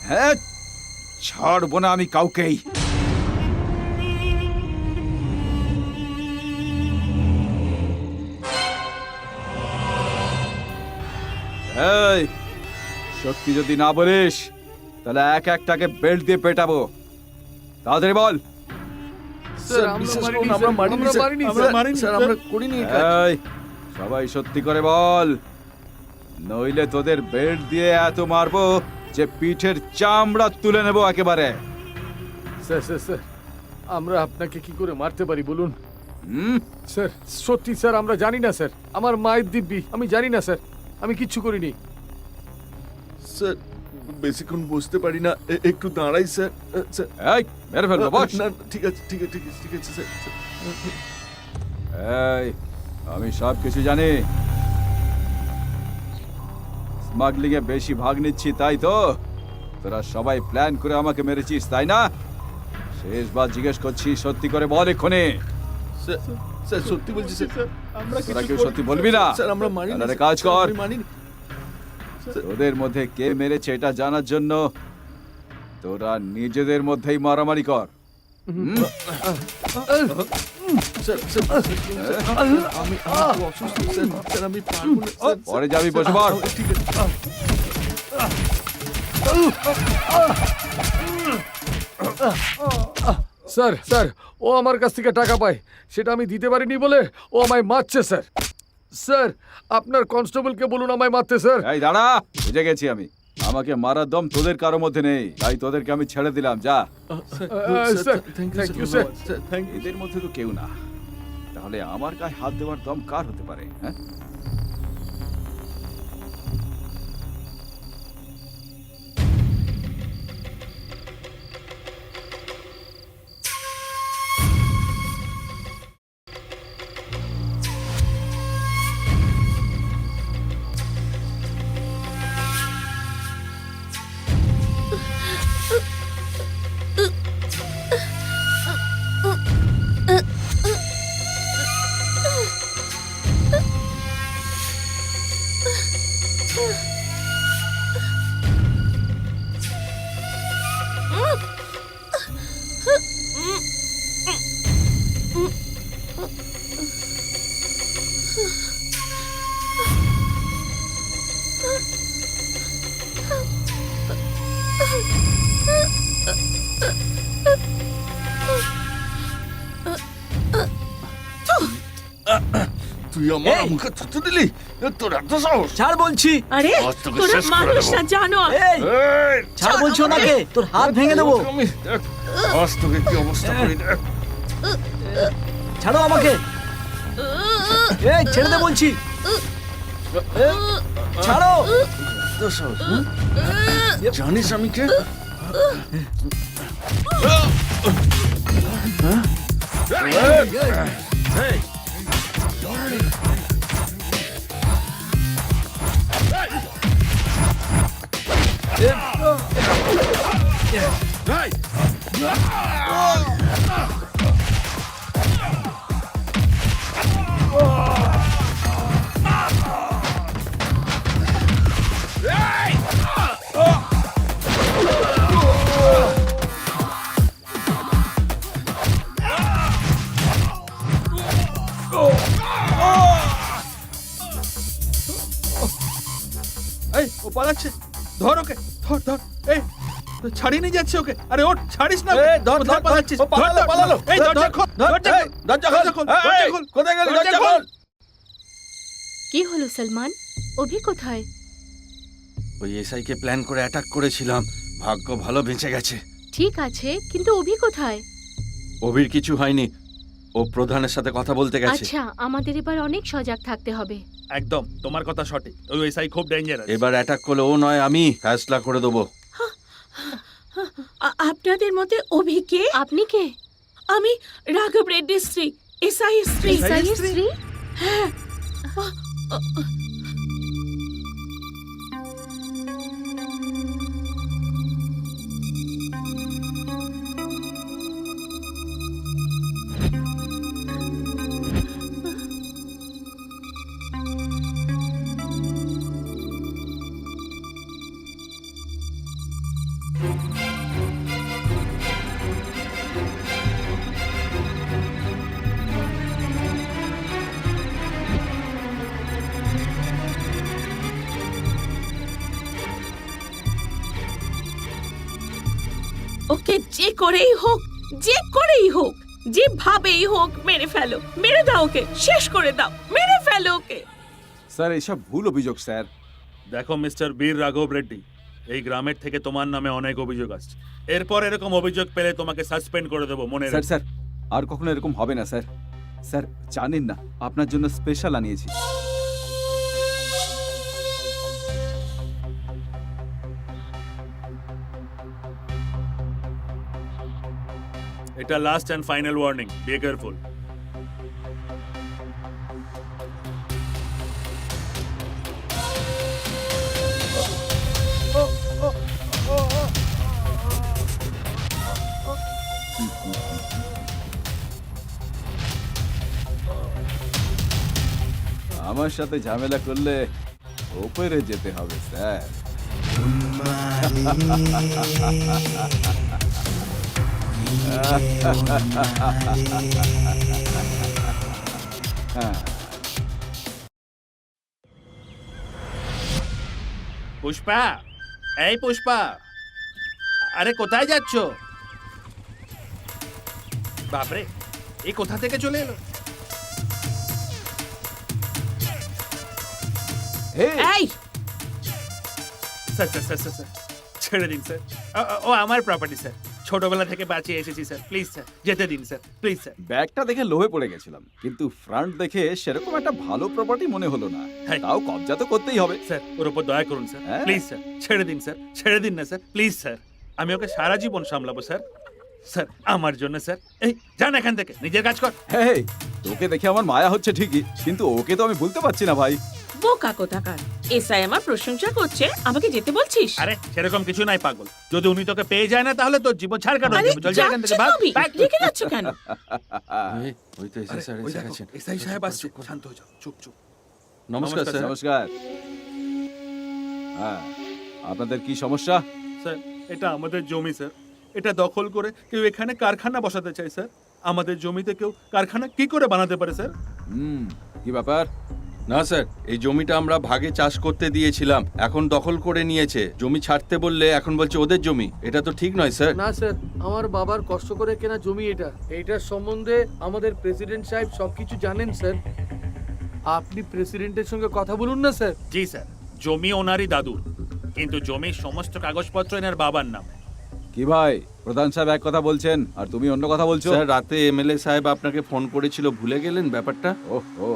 হ্যাঁ, ছাড়বো না আমি কাউকেই। এই, সত্যি যদি না বলিস তাহলে এক একটাকে বেল্ট দিয়ে পেটাবো। তাড়াতাড়ি বল। স্যার বিশ্বাস করুন, আমরা মারিনি স্যার, আমরা করিনি। এই, সবাই সত্যি করে বল, নইলে তোদের বেল্ট দিয়ে এত মারবো যে পিঠের চামড়া তুলে নেবো একেবারে। স্যার স্যার স্যার, আমরা আপনাকে কি করে মারতে পারি বলুন? হুম? স্যার সত্যি স্যার, আমরা জানি না স্যার, আমার মায়ের দিব্যি, আমি জানি না স্যার, আমি কিচ্ছু করিনি। স্যার বেশিক্ষণ বসতে পারি না, একটু দাঁড়াই স্যার। স্যার এই, মেরে ফেলবো, বস। না ঠিক আছে ঠিক আছে ঠিক আছে স্যার। এই, আমি সব কিছু জানি। স্মাগলিং এ বেশি ভাগ নিচ্ছি তাই তো? তোরা সবাই প্ল্যান করে আমাকে মেরেছিস তাই না? শেষবার জিজ্ঞেস করছি, সত্যি করে বল এক্ষুনি। স্যার সত্যি বলছি স্যার, আমরা তোরা কেউ সত্যি বলবি না? স্যার আমরা মানি না। তাহলে কাজ কর। মানি। তোদের মধ্যে কে মেরেছে এটা জানার জন্য তোরা নিজেদের মধ্যেই মারামারি কর। স্যার স্যার আমি অসুস্থ স্যার, আমি পারবো না স্যার। পরে যাবি, বসে পড়। ঠিক আছে। স্যার স্যার, ও আমার কাছ থেকে টাকা পায়, সেটা আমি দিতে পারিনি বলে ও আমায় মারছে স্যার। স্যার আপনার কনস্টেবলকে বলুন আমায় মারতে স্যার। এই দাঁড়া, বুঝে গেছি আমি। আমাকে মারার দম তোদের কারো মধ্যে নেই, তাই তোদেরকে আমি ছেড়ে দিলাম। যা। Sir thank you sir. এদের মধ্যে তো কেউ না, তাহলে আমার গায়ে হাত দেওয়ার দম কার হতে পারে? হ্যাঁ, তুই আমার মুখে থুতু দিলি? তোর এত সাহস? ছাড় বলছি। আরে আজ তোকে তোরা শেষ করে মানুষ দেবো। না জানো। এই, ছাড় বলছি ওনাকে, তোর হাত ভেঙে দেবো। আমি দেখ, আজ তোকে কি অবস্থা করি দেখ। ছাড়ো আমাকে। এই, ছেড়ে দে বলছি। ছাড়ো। এত সাহস, হুম? জানিস আমি কে? এই, ও পালাচ্ছে। ধর ওকে, ধর ধর। এই, ছাড়িয়ে নিয়ে যাচ্ছে ওকে। আরে ওঠ, ছাড়িস না। এই, ধর, কোথায় ধর, পালাচ্ছিস? ও পালালো, ধর, ধর, পালালো। এই দরজা ধর, খোল, ধর, দরজা এই, খোল, দরজা দরজা খোল। খোল, এই, দরজা খোল। কোথায় গেলি? দরজা দরজা খোল। খোল। কি হলো সলমান? অভি কোথায়? ওই এসআই কে প্ল্যান করে অ্যাটাক করেছিলাম, ভাগ্য ভালো বেঁচে গেছে। ঠিক আছে, কিন্তু অভি কোথায়? অভির কিছু হয়নি, ও প্রধানের সাথে কথা বলতে গেছে। আচ্ছা, আমাদের এবার অনেক সজাগ থাকতে হবে। একদম তোমার কথা সঠিক। ওই এসআই খুব ডেঞ্জারাস। এবার অ্যাটাক করলে ও নয় আমি ফ্যাসলা করে দেবো। আপনাদের মধ্যে অভিকে? আপনি কে? আমি রাঘব রেড্ডির স্ত্রী, এসআই স্ত্রী। এসআইয়ের স্ত্রী? হ্যাঁ। ওকে যে করেই হোক, যে করেই হোক, যেভাবেই হোক মেরে ফেলো, মেরে দাও ওকে, শেষ করে দাও, মেরে ফেলো ওকে। স্যার এইসব ভুল অভিযোগ স্যার। দেখো মিস্টার বীর রাঘব রেড্ডি, এই গ্রামের থেকে তোমার নামে অনেক অভিযোগ আসছে। এরপর এরকম অভিযোগ পেলে তোমাকে সাসপেন্ড করে দেবো, মনে স্যার রাখো। স্যার আর কখনো এরকম হবে না স্যার। স্যার জানেন না আপনার জন্য স্পেশাল আনিয়েছি। এটা last and final warning, be careful. আমার সাথে ঝামেলা করলে ওপরে যেতে হবে স্যার। পুষ্পা, এই পুষ্পা, আরে কোথায় যাচ্ছ? বাপরে, এই কোথা থেকে চলে এলো? এই sir sir sir sir sir, ছেড়ে দিন স্যার। ও আমার প্রপার্টি স্যার, ছোটবেলা থেকে বাঁচিয়ে এসেছি স্যার, প্লিজ স্যার যেতে দিন স্যার, প্লিজ স্যার। ব্যাগটা দেখে লোভে পড়ে গেছিলাম, কিন্তু ফ্রন্ট দেখে সেরকম একটা ভালো প্রপার্টি মনে হলো না। হ্যাঁ। তাও কবজা তো করতেই হবে। স্যার ওর উপর দয়া করুন স্যার, হ্যাঁ। প্লিজ স্যার, ছেড়ে দিন স্যার, ছেড়ে দিন না স্যার, প্লিজ স্যার। আমি ওকে সারা জীবন সামলাবো স্যার। স্যার আমার জন্য স্যার, এই যান এখান থেকে, নিজের কাজ কর। হেই, তোকে দেখে আমার মায়া হচ্ছে ঠিকই, কিন্তু ওকে তো আমি ভুলতে পারছি না ভাই। বোকা কোথাকার, এসআই আমার প্রশংসা করছে, আমাকে যেতে বলছিস? আরে সেরকম কিছু নাই পাগল, যদি উনি তোকে পেয়ে যায় না তাহলে তোর জীবন ছাড়কাট হয়ে আরে যাবে। চল যা এখান থেকে, যাচ্ছ ভাগ, তুমি, ভাগ। রেখে যাচ্ছ কেন? ওই তো এসআই স্যার ওই এসে দেখো, গেছেন। এসআই সাহেব আসছে, শান্ত হয়ে যাও, চুপ চুপ। নমস্কার স্যার। নমস্কার। হ্যাঁ, আপনাদের কি সমস্যা? স্যার এটা আমাদের জমি স্যার, এটা দখল করে কেউ এখানে কারখানা বসাতে চায় স্যার। আমাদের জমিতে কেউ কারখানা কি করে বানাতে পারে স্যার? কি ব্যাপার? না স্যার, এই জমিটা আমরা ভাগে চাষ করতে দিয়েছিলাম, এখন দখল করে নিয়েছে। জমি ছাড়তে বললে এখন বলছে ওদের জমি। এটা তো ঠিক নয় স্যার। না স্যার, আমার বাবার কষ্ট করে কেনা জমি এটা। এইটার সম্বন্ধে আমাদের প্রেসিডেন্ট সাহেব সবকিছু জানেন স্যার। আপনি প্রেসিডেন্টের সঙ্গে কথা বলুন না স্যার। জি স্যার, জমি ওনারই দাদুর, কিন্তু জমির সমস্ত কাগজপত্র এনার বাবার নামে। কি ভাই, প্রধান সাহেব এক কথা বলছেন আর তুমি অন্য কথা বলছো। স্যার রাতে এমএলএ সাহেব আপনাকে ফোন করেছিল, ভুলে গেলেন ব্যাপারটা? ওহো,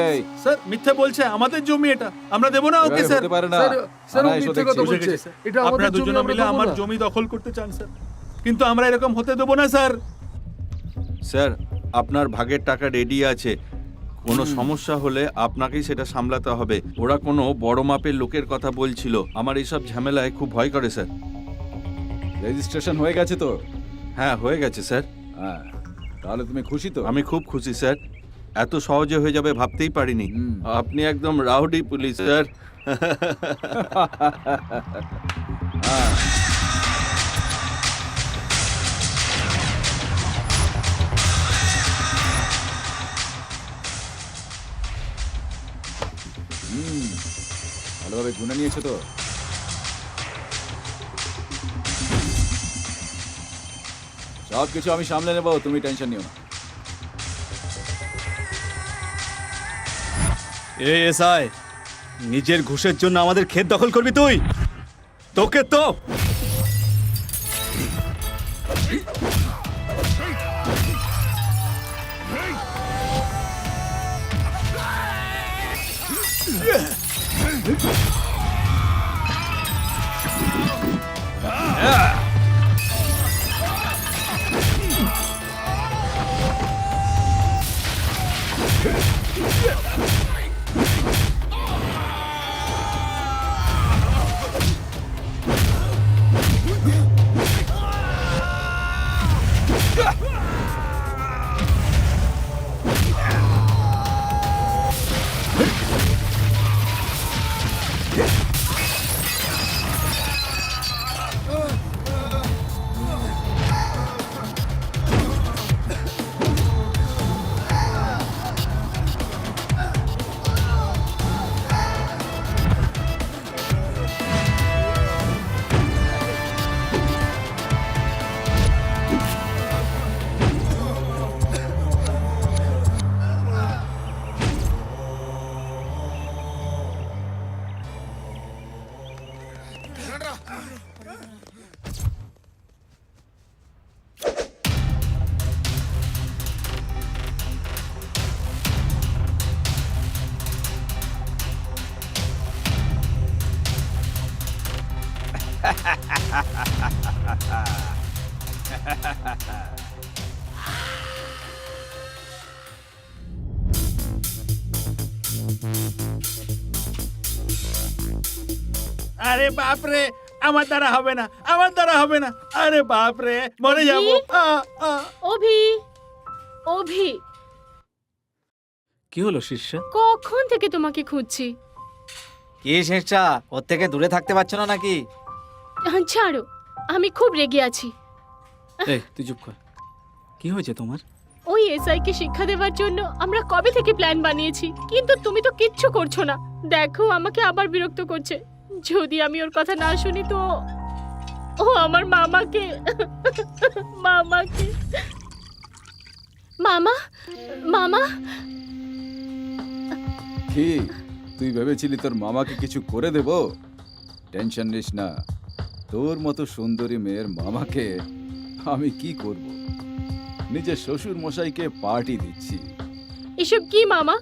এই স্যার মিথ্যে বলছে, আমাদের জমি এটা, আমরা দেবো না ওকে এভাবে স্যার। হতে পারে না। স্যার, ও থানায় এসো মিথ্যে দেখছি। কথা বুঝে বলছে। গেছি স্যার। এটা আমাদের আপনারা জমি, দুজনে আমরা মিলে দেবো আমার না। জমি দখল করতে চান স্যার, কিন্তু আমরা এরকম হতে দেবো না স্যার। স্যার আপনার ভাগের টাকা রেডি আছে, কোনো সমস্যা হলে আপনাকেই সেটা সামলাতে হবে। ওরা কোনো বড় মাপের লোকের কথা বলছিল, আমার এইসব ঝামেলায় খুব ভয় করে স্যার। রেজিস্ট্রেশন হয়ে গেছে তো? হ্যাঁ হয়ে গেছে স্যার। হ্যাঁ, তাহলে তুমি খুশি তো? আমি খুব খুশি স্যার, এত সহজে হয়ে যাবে ভাবতেই পারিনি। আপনি একদম রাউডি পুলিশ স্যার। হ্যাঁ। ভালোভাবে গুনে নিয়েছো তো? সব কিছু আমি সামলে নেবো, তুমি টেনশন নিও না। এসআই, নিজের ঘুষের জন্য আমাদের ক্ষেত দখল করবি তুই? তোকে তো আরে বাপ রে, আমার দ্বারা হবে না, আমার দ্বারা হবে না। আরে বাপ রে, মরে যাবো। অভি, অভি, কি হলো শিষ্যা? কখন থেকে তোমাকে খুঁজছি। কি শেষটা, ওর থেকে দূরে থাকতে পারছো না নাকি? ছাড়ো, আমি খুব রেগে আছি। এই তুই চুপ কর। কি হয়েছে তোমার? ওই এসআই কে শিক্ষা দেওয়ার জন্য আমরা কবে থেকে প্ল্যান বানিয়েছি, কিন্তু তুমি তো কিচ্ছু করছো না। দেখো, আমাকে আবার বিরক্ত করছে। যদি আমি ওর কথা না শুনি তো ও আমার মামাকে মামাকে মামা মামা কি তুই ভেবেছিলি তোর মামাকে কিছু করে দেব? টেনশন নিস না, তোর মতো সুন্দরী মেয়ের মামাকে আমি কি করব? নিজের শ্বশুর মশাইকে পার্টি দিচ্ছি। এসব কি মামা?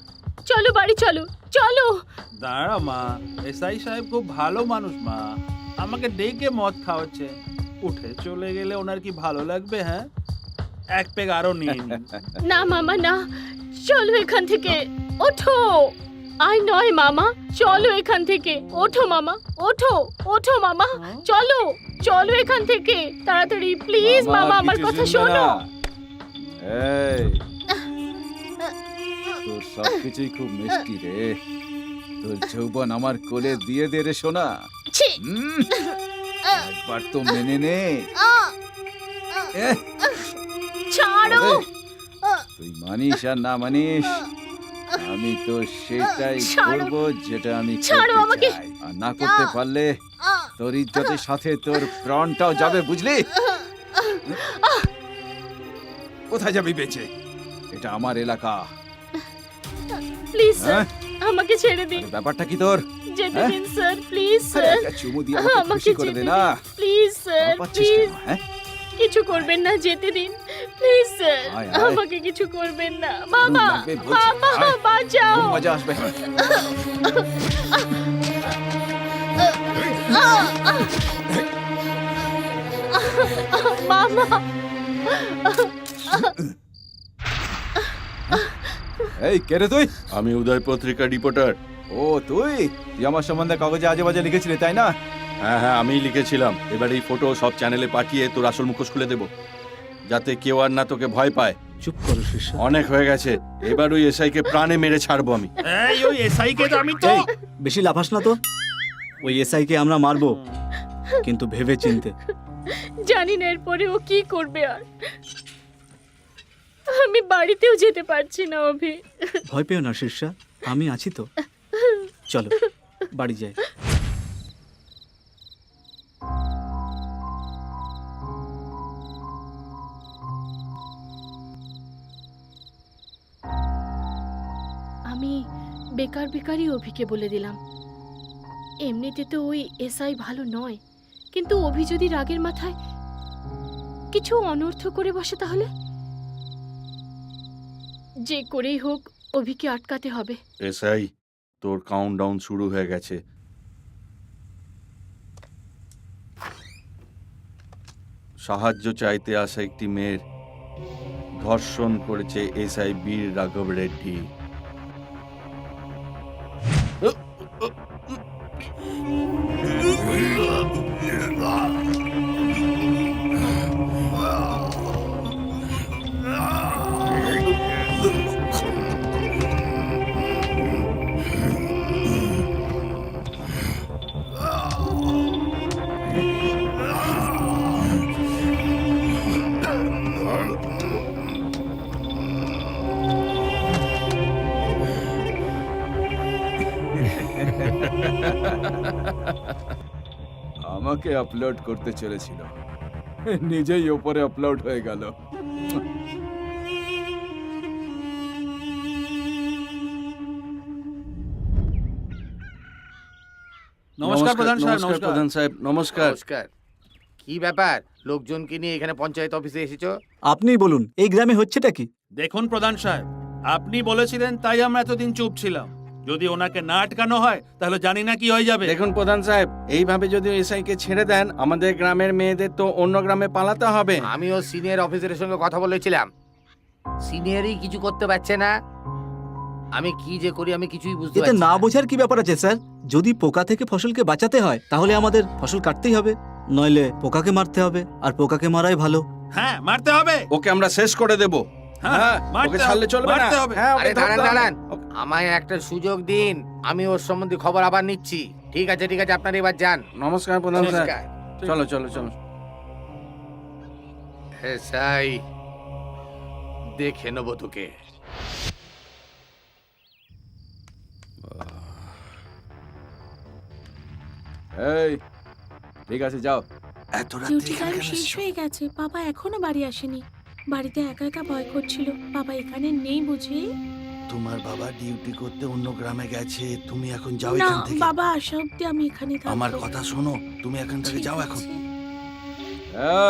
চলো বাড়ি, চলো চলো। দাঁড়া মা, এসআই সাহেব খুব ভালো মানুষ মা, আমাকে ডেকে মদ খাওয়াচ্ছে। উঠে চলে গেলে ওনার কি ভালো লাগবে? হ্যাঁ, এক পেগ আরো নিয়ে নিন। না মামা না, চলো এখান থেকে, ওঠো। আই নয় মামা, চলো এখান থেকে, ওঠো মামা, ওঠো ওঠো মামা, চলো চলো এখান থেকে তাড়াতাড়ি, প্লিজ মামা, আমার কিছু কথা শুনবে শোনো। না? এই, তোর সবকিছুই খুব মিষ্টি রে। তোর যৌবন আমার কোলে দিয়ে দে রে সোনা। ছি, হুম, একবার তো মেনে নে। ছাড়ো। তুই মানিস আর না মানিস, আমি তো সেটাই ছাড়ো। করব যেটা আমি ছাড়ো করতে আমাকে। চাই। আর না করতে পারলে তোর ইজ্জতের সাথে তোর প্রাণটাও যাবে, বুঝলি? কোথায় যাবি বেঁচে? এটা আমার এলাকা। প্লিজ স্যার, হ্যাঁ? আমাকে ছেড়ে দিন। আরে ব্যাপারটা কি তোর? যেতে হ্যাঁ? দিন স্যার, প্লিজ আরে স্যার, একটা চুমু দিয়ে আমাকে আমাকে খুশি করে যেতে দে দিন, না। প্লিজ স্যার, ভয় পাচ্ছিস প্লিজ। কেন, হ্যাঁ? কিছু করবেন না, যেতে দিন প্লিজ স্যার, আয়, আয়। আমাকে কিছু করবেন না। মামা, লাগবে বলছি। মামা, আয়। বাঁচাও। খুব মজা আসবে। মামা, এই কে রে তুই? আমি উদয় পত্রিকা রিপোর্টার। ও তুই আমার সম্বন্ধে কাগজে আজে বাজে লিখেছিলি তাই না? হ্যাঁ হ্যাঁ, আমিই লিখেছিলাম। এবার এই ফটো সব চ্যানেলে পাঠিয়ে তোর আসল মুখোশ খুলে দেব, যাতে কেউ আর না তোকে ভয় পায়। চুপ করো শিষ্যা। অনেক হয়ে গেছে, এবার ওই এসআইকে প্রাণে মেরে ছাড়বো আমি। এই ওই এসআই কে তো আমি তো এই, বেশি লাফাস না তো। ওই এসআই কে আমরা মারবো, কিন্তু ভেবে চিনতে। জানি না এরপরে ও কি করবে। আর আমি বাড়িতেও যেতে পারছি না অভি। ভয় পেও না শিষ্যা, আমি আছি তো। চলো বাড়ি যাই। বেকারই অভিকে বলে দিলাম। এমনিতে তো ওই এসআই ভালো নয়, কিন্তু অভি যদি রাগের মাথায় কিছু অনর্থ করে বসে তাহলে যে করেই হোক অভিকে আটকাতে হবে। এসআই, তোর কাউন্টডাউন শুরু হয়ে গেছে। সাহায্য চাইতে আসা একটি মেয়ের ধর্ষণ করেছে এসআই বীর রাঘব রেড্ডি। আমাকে আপলোড করতে চলেছিল, নিজেই ওপরে আপলোড হয়ে গেল। নমস্কার প্রধান সাহেব, নমস্কার প্রধান সাহেব, নমস্কার। নমস্কার। কি ব্যাপার, লোকজনকে নিয়ে এখানে পঞ্চায়েত অফিসে এসেছো? আপনিই বলুন এই গ্রামে হচ্ছেটা কি? দেখুন প্রধান সাহেব, আপনি বলেছিলেন তাই আমরা এতদিন চুপ ছিলাম। যদি ওনাকে না আটকানো হয় তাহলে জানি না কি হয়ে যাবে। দেখুন প্রধান সাহেব, এইভাবে যদি এসআই কে ছেড়ে দেন আমাদের গ্রামের মেয়েদের তো অন্য গ্রামে পালাতে হবে। আমিও সিনিয়র অফিসারের সঙ্গে কথা বলেছিলাম, সিনিয়রই কিছু করতে পারছে না। আমি কি যে করি আমি কিছুই বুঝতে এতে পারছি না না। বোঝার কি ব্যাপার আছে স্যার? যদি পোকা থেকে ফসলকে বাঁচাতে হয় তাহলে আমাদের ফসল কাটতেই হবে, নইলে পোকাকে মারতে হবে, আর পোকাকে মারাই ভালো। হ্যাঁ, মারতে হবে। ওকে আমরা শেষ করে দেব। হ্যাঁ, মারতে ওকে ছাড়লে হবে, চলবে না। মারতে হবে। হ্যাঁ, ওকে আরে দাঁড়ান ধরতে হবে। দাঁড়ান, আমায় একটা সুযোগ দিন, আমি ওর সম্বন্ধে খবর আবার নিচ্ছি। ঠিক আছে ঠিক আছে, আপনারা এবার যান। নমস্কার প্রধান সাহেব। নমস্কার। চলো চলো চলো। এসআই, দেখে নেবো তোকে। এই, ঠিক আছে যাও। ডিউটি টাইম শেষ হয়ে গেছে, বাবা এখনো বাড়ি আসেনি। বাড়িতে একা একা ভয় করছিল, বাবা এখানে নেই বুঝি। তোমার বাবা ডিউটি করতে অন্য গ্রামে গেছে, তুমি এখন যাও না এখান থেকে। বাবা আসা অব্দি আমি এখানে থাকবো। আমার কথা শোনো, তুমি এখান থেকে ঠিক যাও এখন। আছে।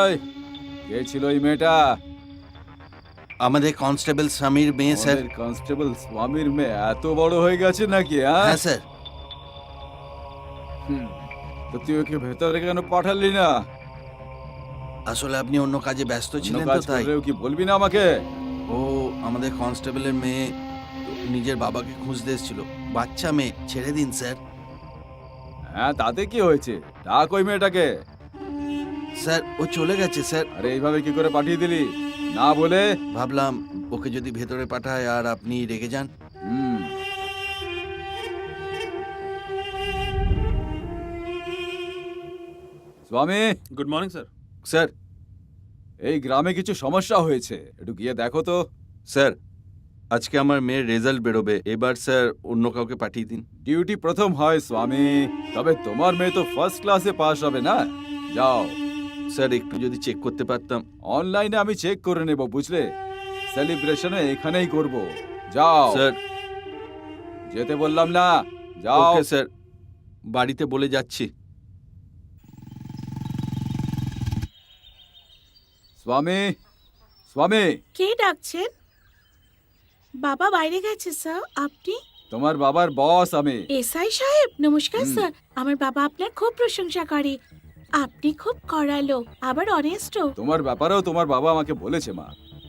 এই, কে ছিল এই মেয়েটা? আমাদের কনস্টেবল স্বামীর মেয়ে স্যার। কনস্টেবল স্বামীর মেয়ে এত বড় হয়ে গেছে নাকি? হ্যাঁ স্যার। তো তুই ওকে ভেতরে কেন পাঠালি না? আসলে আপনি অন্য কাজে ব্যস্ত অন্য ছিলেন কাজ তো তাই। করলেও কি বলবি না আমাকে? ও আমাদের কনস্টেবলের মেয়ে, নিজের বাবাকে খুঁজতে এসেছিল। বাচ্চা মেয়ে, ছেড়ে দিন স্যার। হ্যাঁ, তাতে কি হয়েছে? ডাক ওই মেয়েটাকে। স্যার ও চলে গেছে স্যার। আরে এইভাবে কি করে পাঠিয়ে দিলি না বলে? ভাবলাম ওকে যদি ভেতরে পাঠায় আর আপনি রেগে যান। হুম। স্বামী, গুড মর্নিং স্যার। স্যার, এই গ্রামে কিছু সমস্যা হয়েছে, একটু গিয়ে দেখো তো। স্যার আজকে আমার মেয়ের রেজাল্ট বেরোবে, এবার স্যার অন্য কাউকে পাঠিয়ে দিন। ডিউটি প্রথম হয় স্বামী, তবে তোমার মেয়ে তো ফার্স্ট ক্লাসে পাস হবে না? যাও। স্যার একটু যদি চেক করতে পারতাম। অনলাইনে আমি চেক করে নেব, বুঝলে? সেলিব্রেশনে এখানেই করব। যাও। স্যার যেতে বললাম না? যাও। ওকে স্যার, বাড়িতে বলে যাচ্ছি। স্বামী, স্বামী, কে ডাকছেন? বাবা বাইরে গেছে স্যার। আপনি? তোমার বাবার বস আমি। এসআই সাহেব নমস্কার স্যার। আমার বাবা আপনার খুব প্রশংসা করে, আপনি খুব কড়ালো আবার অনেস্ট। তোমার ব্যাপারেও তোমার বাবা আমাকে বলেছে মা,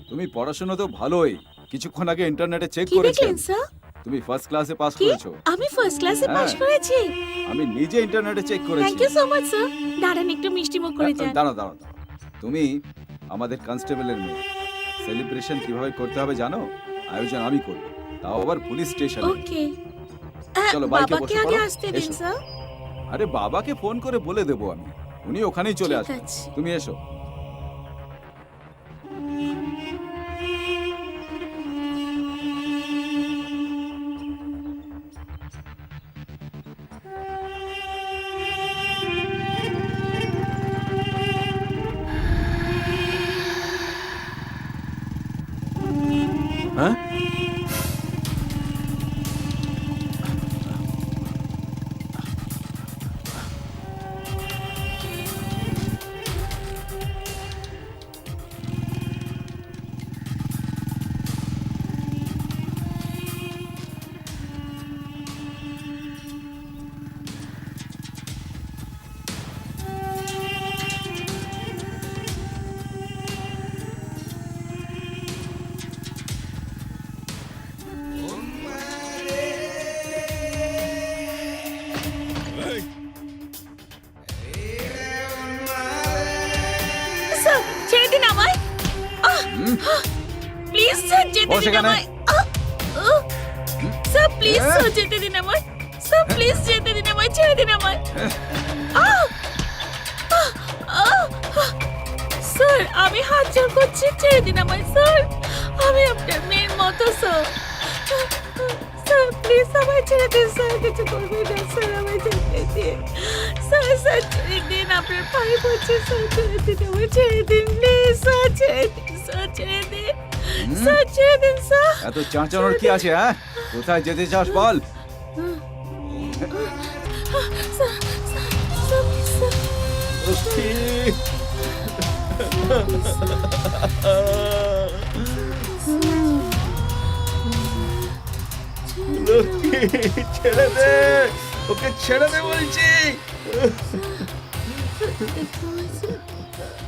তুমি পড়াশোনা তো ভালোই। কিছুক্ষণ আগে ইন্টারনেটে চেক কি করেছি, দেখলেন স্যার? তুমি ফার্স্ট ক্লাসে পাস কি? করেছো। আমি ফার্স্ট ক্লাসে পাস হ্যাঁ। করেছি? আমি নিজে ইন্টারনেটে চেক থ্যাংক করেছি। You so much sir. দাঁড়ান একটু মিষ্টি মুখ করে যান। দাঁড়াও দাঁড়াও দাঁড়াও। তুমি আমাদের কনস্টেবলের মেয়ে, সেলিব্রেশন কিভাবে করতে হবে জানো? আয়োজন আমি করব, তাও আবার পুলিশ স্টেশনে। ওকে। চলো, বাইকে বাবাকে বসে আগে পড়ো। আসতে দিন এসো। স্যার। আরে বাবাকে ফোন করে বলে দেবো আমি, উনি ওখানেই চলে ঠিক আসবেন। আছে। তুমি এসো। হ্যাঁ, যেতে দিন আমায়। স্যার প্লিজ স্যার যেতে দিন আমায়। স্যার প্লিজ যেতে দিন আমায়, ছেড়ে দিন আমায়। স্যার আমি হাত জোর করছি, ছেড়ে দিন আমায় স্যার। আমি আপনার মেয়ের মতো স্যার। স্যার প্লিজ আমায় ছেড়ে দিন স্যার, কিছু করবেন না স্যার, আমায় যেতে দিন স্যার। স্যার ছেড়ে দিন, আপনার পায়ে পড়ছে স্যার, ছেড়ে দিন আমায়, ছেড়ে দিন প্লিজ স্যার, ছেড়ে দিন স্যার, ছেড়ে দিন স্যার, ছেড়ে দিন স্যার। এত চাঁচানোর কি আছে? হ্যাঁ, কোথায় যেতে চাস বল। স্যার স্যার স্যার স্যার ছেড়ে দে, ওকে ছেড়ে দে বলছি,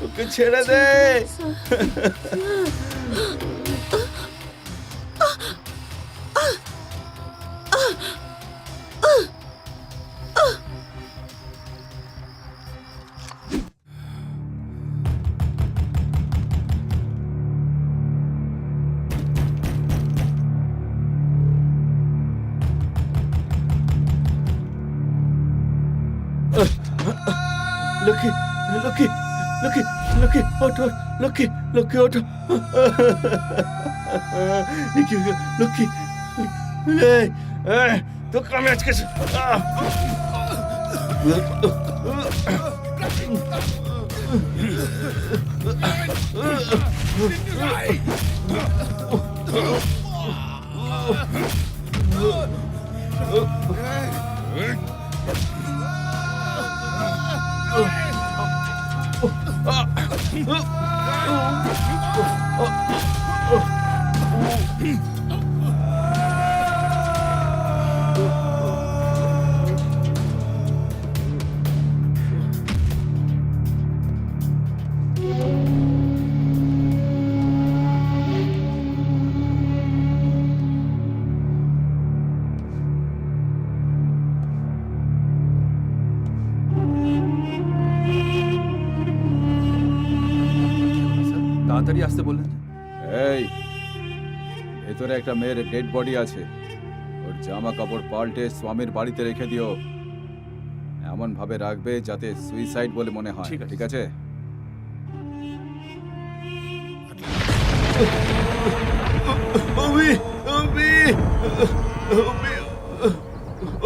ওকে ছেড়ে দে। লক্ষ্মী লক্ষ্মী লক্ষ্মী লক্ষ্মী ওঠো, লক্ষ্মী লক্ষ্মী ওঠো, লক্ষ্মী তোকে আমি আজকে তাড়াতাড়ি আসতে বললেন। এই, ভেতরে একটা মেয়ের ডেড বডি আছে, ওর জামা কাপড় পাল্টে স্বামীর বাড়িতে রেখে দিও। এমন ভাবে রাখবে যাতে সুইসাইড বলে মনে হয়। ঠিক আছে। ঠিক আছে? অভি অভি অভি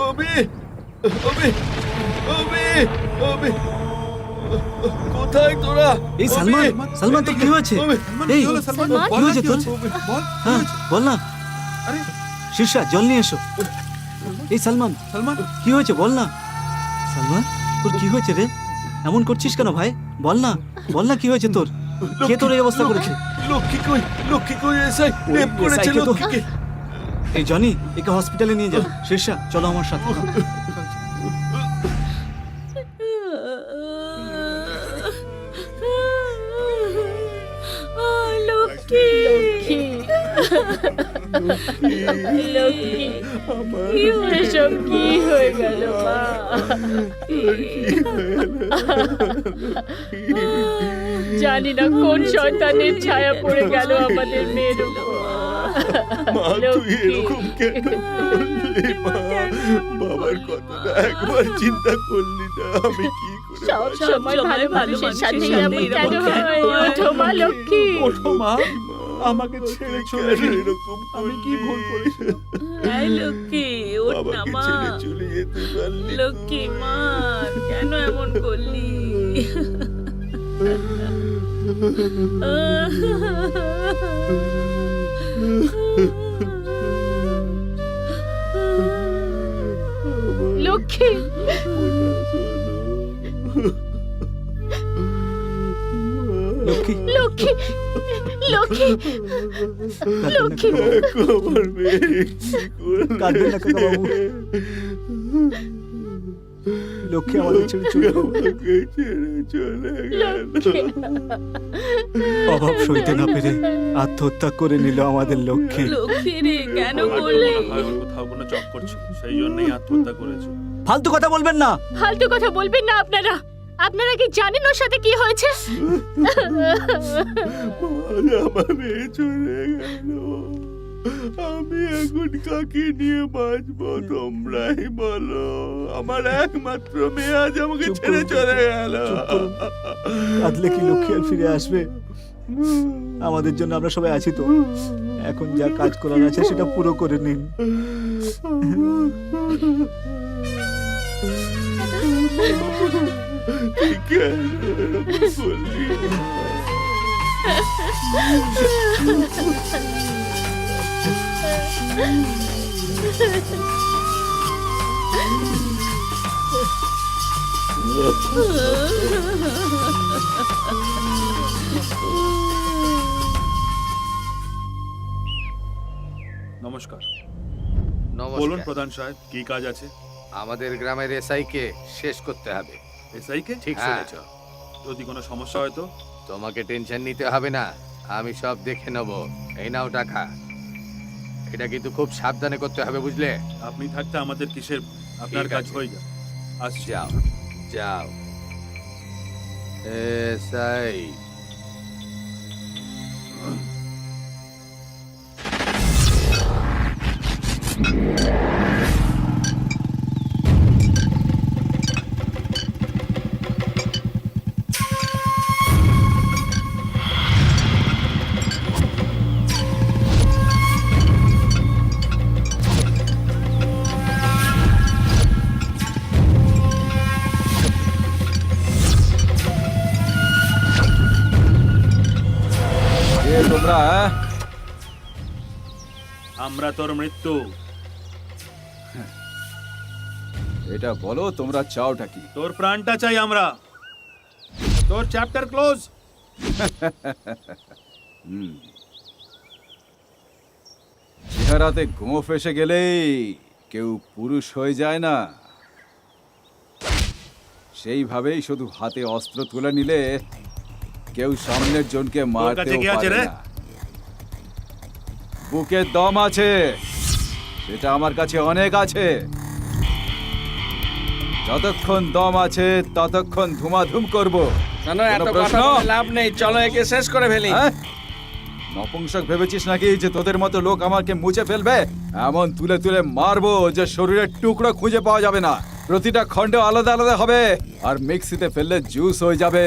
অভি অভি অভি অভি কোথায় তোরা? এই সালমান, সালমান তোর কি হয়েছে? এই কি হয়েছে তোর? হ্যাঁ বল না। শীর্ষা জল নিয়ে এসো। এই সালমান, সালমান কি হয়েছে বল না। সালমান তোর কি হয়েছে রে? এমন করছিস কেন ভাই? বল না, বল না কি হয়েছে তোর? কে তোর এই অবস্থা করেছে? লক্ষ্মী কই? লক্ষ্মী কই? এসআই রেপ করেছে এসআই কে তো- লক্ষ্মীকে। এই জনি, একে হসপিটালে নিয়ে যাও। শীর্ষা চলো আমার সাথে। লক্ষ্মী লক্ষ্মী কি এসব কি হয়ে গেল মা? জানি না কোন শয়তানের ছায়া পড়ে গেল আমাদের মেয়ের উপর। মা তুই এরকম কেন করলি মা? বাবার কথাটা একবার চিন্তা করলি না? আমি কি করে সব সময় ভালো মানুষের সাথে এমন কেন হয়? ওঠো মা লক্ষ্মী। ওঠো মা, আমাকে ছেড়ে চলে কেন গেলি। এরকম আমি কি ভুল করেছি? এই লক্ষ্মী ওঠ না বাবাকে মা। ছেড়ে চলে যেতে পারলি? লক্ষ্মী মা কেন এমন করলি? লক্ষ্মী লক্ষ্মী, লক্ষ্মী লক্ষ্মী লক্ষ্মী আমার মেয়ে কি করলো? কাঁদবেন না কাকা বাবু। লক্ষ্মী আমাদের ছেড়ে চলে গেল। আমাকে ছেড়ে চলে গেল। লক্ষ্মী অভাব সইতে না পেরে আত্মহত্যা করে নিল আমাদের লক্ষ্মী। লক্ষ্মী রে কেন হয়তো করলে? মনে হয় ওর কোথাও কোনো চক্কর ছিল, সেই জন্যই আত্মহত্যা করেছে। ফালতু কথা বলবেন না। ফালতু কথা বলবেন না আপনারা। আপনারা কি জানেন ওর সাথে কি হয়েছে? আমার মেয়ে চলে গেল, আমি এখন কাকে নিয়ে বাঁচবো? তোমরাই বলো। আমার একমাত্র মেয়ে আজ আমাকে চুপ ছেড়ে করুন, চলে গেল। চুপ করুন। কাঁদলে কি লক্ষ্মী আর ফিরে আসবে? আমাদের জন্য আমরা সবাই আছি তো। এখন যা কাজ করার আছে সেটা পুরো করে নিন। তুই কেন এরকম করলি? নমস্কার। নমস্কার। বলুন প্রধান সাহেব, কি কাজ আছে? আমাদের গ্রামের এসআই কে শেষ করতে হবে। এসআই কে? ঠিক শুনেছ। যদি কোনো সমস্যা হয় তো? তোমাকে টেনশন নিতে হবে না, আমি সব দেখে নেব। এই নাও টাকা। এটা কিন্তু খুব সাবধানে করতে হবে, বুঝলে? আপনি থাকতে আমাদের কিসের? আপনার ঠিক কাজ আছে। হয়ে যাবে। আসছি। যাও যাও। এসআই তোমরা আমরা তোর মৃত্যু। এটা বলো, তোমরা চাওটা কি? তোর প্রাণটা চাই আমরা। তোর চ্যাপ্টার ক্লোজ। চেহারাতে গোঁফ এসে গেলেই কেউ পুরুষ হয়ে যায় না। সেইভাবেই শুধু হাতে অস্ত্র তুলে নিলে কেউ সামনের জনকে মারতে কাছে কি আছে পারে রে? না। বুকে দম আছে, সেটা আমার কাছে অনেক আছে। যতক্ষণ দম আছে ততক্ষণ ধুমাধুম করব। কোনো প্রশ্ন? লাভ নেই, চলো একে শেষ করে ফেলি। হ্যাঁ? নপুংসক ভেবেছিস নাকি যে তোদের মতো লোক আমাকে মুছে ফেলবে? এমন তুলে তুলে মারবো যে শরীরের টুকরো খুঁজে পাওয়া যাবে না। প্রতিটা খণ্ডে আলাদা আলাদা হবে, আর মিক্সিতে ফেললে জুস হয়ে যাবে।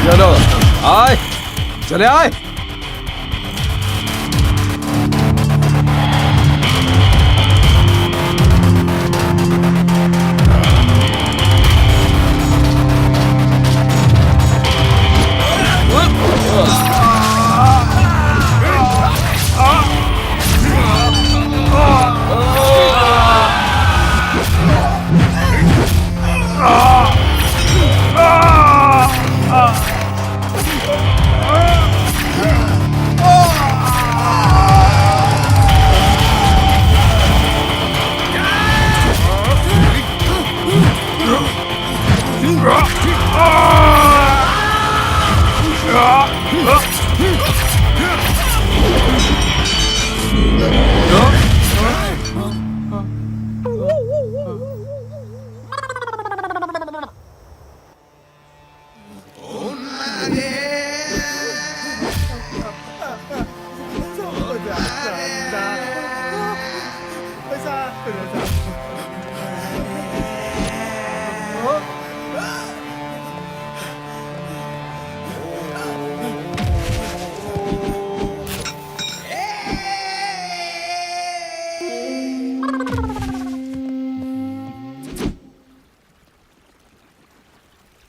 চলো আয়, চলে আয়।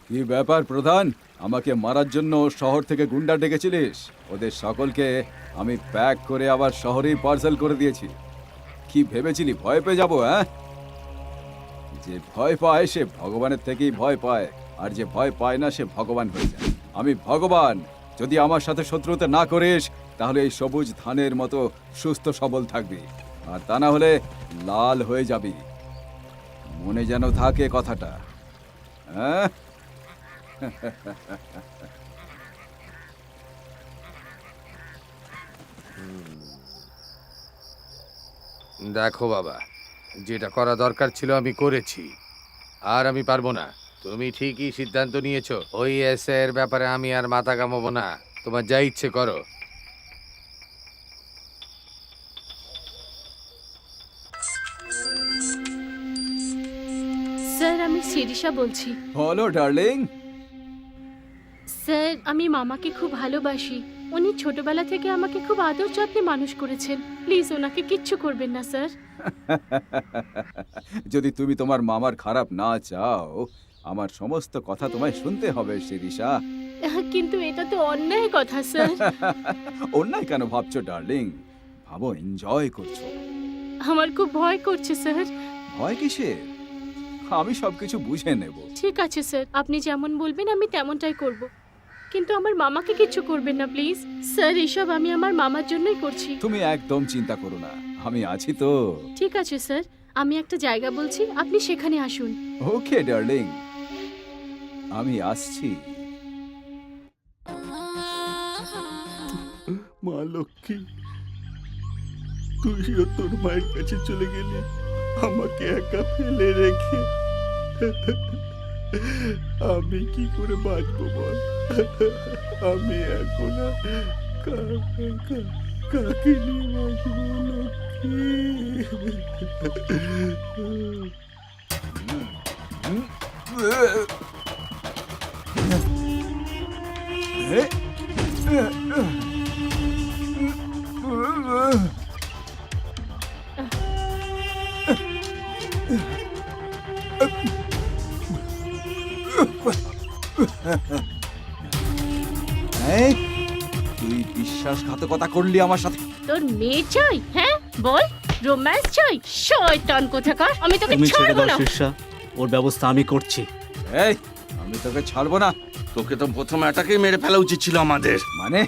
কি ব্যাপার প্রধান, আমাকে মারার জন্য শহর থেকে গুন্ডা ডেকেছিলিস? ওদের সকলকে আমি প্যাক করে আবার শহরেই পার্সেল করে দিয়েছি। কি ভেবেছিলি ভয় পেয়ে যাবো? হ্যাঁ, যে ভয় পায় সে ভগবানের থেকেই ভয় পায়। আর যে ভয় পায় না সে ভগবান হয়ে যায়। আমি ভগবান। যদি আমার সাথে শত্রুতা না করিস তাহলে এই সবুজ ধানের মতো সুস্থ সবল থাকবি, আর তা না হলে লাল হয়ে যাবি। মনে যেন থাকে কথাটা, হ্যাঁ? দেখো বাবা, যেটা করা দরকার ছিল আমি করেছি, আর আমি পারবো না। তুমি ঠিকই সিদ্ধান্ত নিয়েছো, ওই এসআই এর ব্যাপারে আমি আর মাথা কামাবো না। তোমার যা ইচ্ছে করো। স্যার, আমি শিরিষা বলছি। বলো ডার্লিং। স্যার, আমি মামাকে খুব ভালোবাসি। উনি ছোটবেলা থেকে আমাকে খুব আদর যত্নে মানুষ করেছেন। প্লিজ ওনাকে কিচ্ছু করবেন না স্যার। যদি তুমি তোমার মামার খারাপ না চাও, আমার সমস্ত কথা তোমায় শুনতে হবে শিরিষা। কিন্তু এটা তো অন্যায় কথা স্যার। অন্যায় কেন ভাবছো ডার্লিং? ভাবো এনজয় করছো। আমার খুব ভয় করছে স্যার। ভয় কিসের? আমি সবকিছু বুঝে নেব। ঠিক আছে স্যার, আপনি যেমন বলবেন আমি তেমনটাই করব। কিন্তু আমার মামাকে কিচ্ছু করবেন না প্লিজ। স্যার, এসব আমি আমার মামার জন্যই করছি। তুমি একদম চিন্তা করো না, আমি আছি তো। ঠিক আছে স্যার, আমি একটা জায়গা বলছি, আপনি সেখানে আসুন। ওকে ডার্লিং, আমি আসছি। মা লক্ষ্মী, তুইও তোর মায়ের কাছে চলে গেলি আমাকে একা ফেলে রেখে। আমি কি করে বাঁচবো বল? আমি এখন আর কাকে নিয়ে বাঁচবো এই, তুই বিশ্বাসঘাতকতা করলি আমার সাথে। তোর মেয়ে চাই? হ্যাঁ বল, রোম্যান্স চাই? শয়তান কোথাকার, আমি তোকে তুমি ছেড়ে ছাড়বো দাও না। শীর্ষা, ওর ব্যবস্থা আমি করছি। এই, আমি তোকে ছাড়বো না। তোকে তো প্রথম এটাকেই মেরে ফেলা উচিত ছিল আমাদের। মানে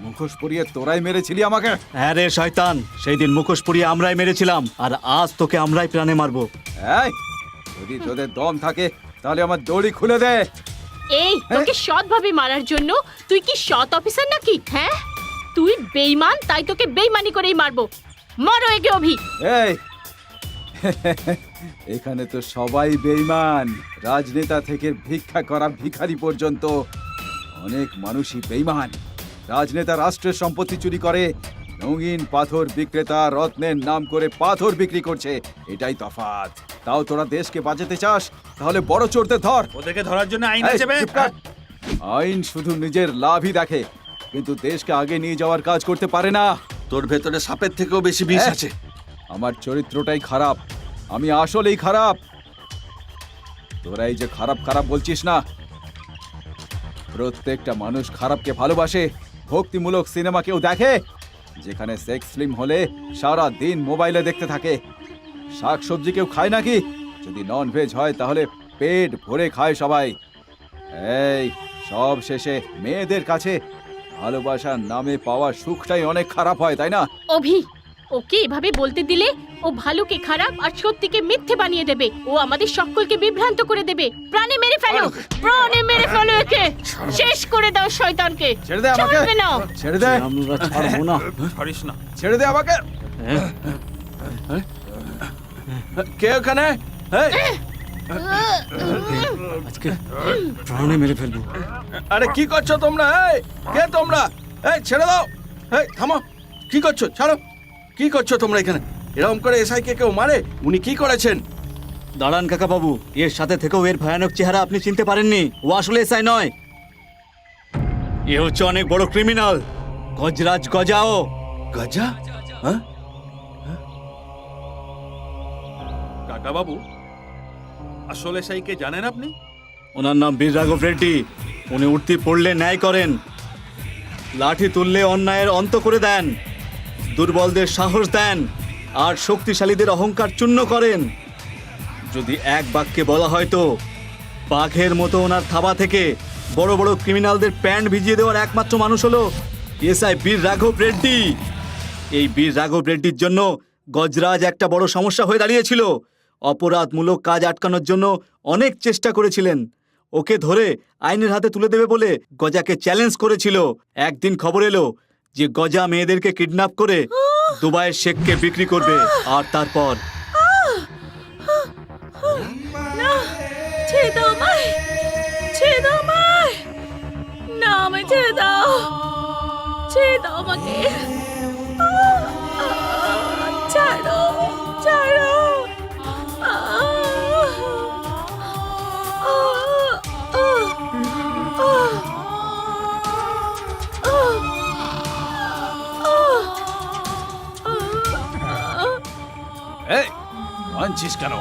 মুখোশ পরিয়ে তোরাই মেরেছিলি আমাকে? হ্যাঁ রে শয়তান, সেই দিন মুখোশ পরিয়ে আমরাই মেরেছিলাম, আর আজ তোকে আমরাই প্রাণে মারবো। এই, যদি তোদের দম থাকে তাহলে আমার দড়ি খুলে দে। এই, তোকে সৎভাবে মারার জন্য তুই কি সৎ অফিসার নাকি? হ্যাঁ, তুই বেঈমান, তাই তোকে বেঈমানি করেই মারবো। মারো একে অভি। এই, এখানে তো সবাই বেঈমান, রাজনেতা থেকে ভিক্ষা করা ভিখারি পর্যন্ত অনেক মানুষই বেঈমান। রাজনেতা রাষ্ট্রের সম্পত্তি চুরি করে, রঙিন পাথর বিক্রেতা রত্নের নাম করে পাথর বিক্রি করছে, এটাই তফাৎ। তাও তোরা দেশকে বাঁচাতে চাস, তাহলে বড় চোরদের ধর। ওদেরকে ধরার জন্য আইন এই, আছে বে? চুপ কর। আইন শুধু নিজের লাভই দেখে, কিন্তু দেশকে আগে নিয়ে যাওয়ার কাজ করতে পারে না। তোর ভেতরে সাপের থেকেও বেশি বিষ আছে। আমার চরিত্রটাই খারাপ, আমি আসলেই খারাপ। তোরা এই যে খারাপ খারাপ বলছিস না, প্রত্যেকটা মানুষ খারাপকে ভালোবাসে। ভক্তিমূলক সিনেমা কেউ দেখে যেখানে সেক্স ফিল্ম হলে সারা দিন মোবাইলে দেখতে থাকে? শাকসবজি কেউ খায় নাকি? যদি নন ভেজ হয় তাহলে পেট ভরে খায় সবাই। এই, সব শেষে মেয়েদের কাছে ভালোবাসার নামে পাওয়া সুখটাই অনেক খারাপ হয়, তাই না? অভি, ওকে এভাবে বলতে দিলে ও ভালোকে খারাপ আর সত্যিকে মিথ্যে বানিয়ে দেবে। ও আমাদের সকলকে বিভ্রান্ত করে দেবে। প্রাণে মেরে ফেলো, প্রাণে মেরে ফেলো একে। শেষ করে দাও শয়তানকে। ছেড়ে দে আমাকে, ছাড়বে না। ছেড়ে দে, আমরা ছাড়বো না। ছাড়িস না। ছেড়ে দে আমাকে। কে ওখানে? এই, আজকে প্রাণে মেরে ফেলবো। আরে কি করছো তোমরা? এই, কে তোমরা? এই, ছেড়ে দাও। এই, থামো। কি করছো? ছাড়ো। কি করছো তোমরা এখানে? এরকম করে এসআই কে কেউ মারে? উনি কি করেছেন? দাঁড়ান কাকা বাবু, এর সাথে থেকেও এর ভয়ানক চেহারা আপনি চিনতে পারেননি। ও আসলে এসআই নয়, এ হচ্ছে অনেক বড় ক্রিমিনাল, গজরাজ গজাও। গজা? হ্যাঁ? কাকা বাবু, আসলে সাইকে জানেন আপনি? ওনার নাম বীর রাঘব রেড্ডি। উনি উঠতি পড়লে ন্যায় করেন, লাঠি তুললে অন্যায়ের অন্ত করে দেন, দুর্বলদের সাহস দেন, আর শক্তিশালীদের অহংকার চূর্ণ করেন। যদি এক বাক্যে বলা হয় তো বাঘের মতো ওনার থাবা থেকে বড় বড় ক্রিমিনালদের প্যান্ট ভিজিয়ে দেওয়ার একমাত্র মানুষ হলো এসআই বীর রাঘব রেড্ডি। এই বীর রাঘব রেড্ডির জন্য গজরাজ একটা বড় সমস্যা হয়ে দাঁড়িয়েছিল। অপরাধমূলক কাজ আটকানোর জন্য অনেক চেষ্টা করেছিলেন। ওকে ধরে আইনের হাতে তুলে দেবে বলে গজাকে চ্যালেঞ্জ করেছিল। একদিন খবর এলো যে গজা মেয়েদেরকে কিডন্যাপ করে দুবাইয়ের শেখকে বিক্রি করবে, আর তারপর না, ছেড়ে দাও আমায়, ছেড়ে দাও আমায়, না আমায় ছেড়ে দাও, ছেড়ে দাও আমাকে, ছাড়ো, ছাড়ো। এই আনছিস কেন?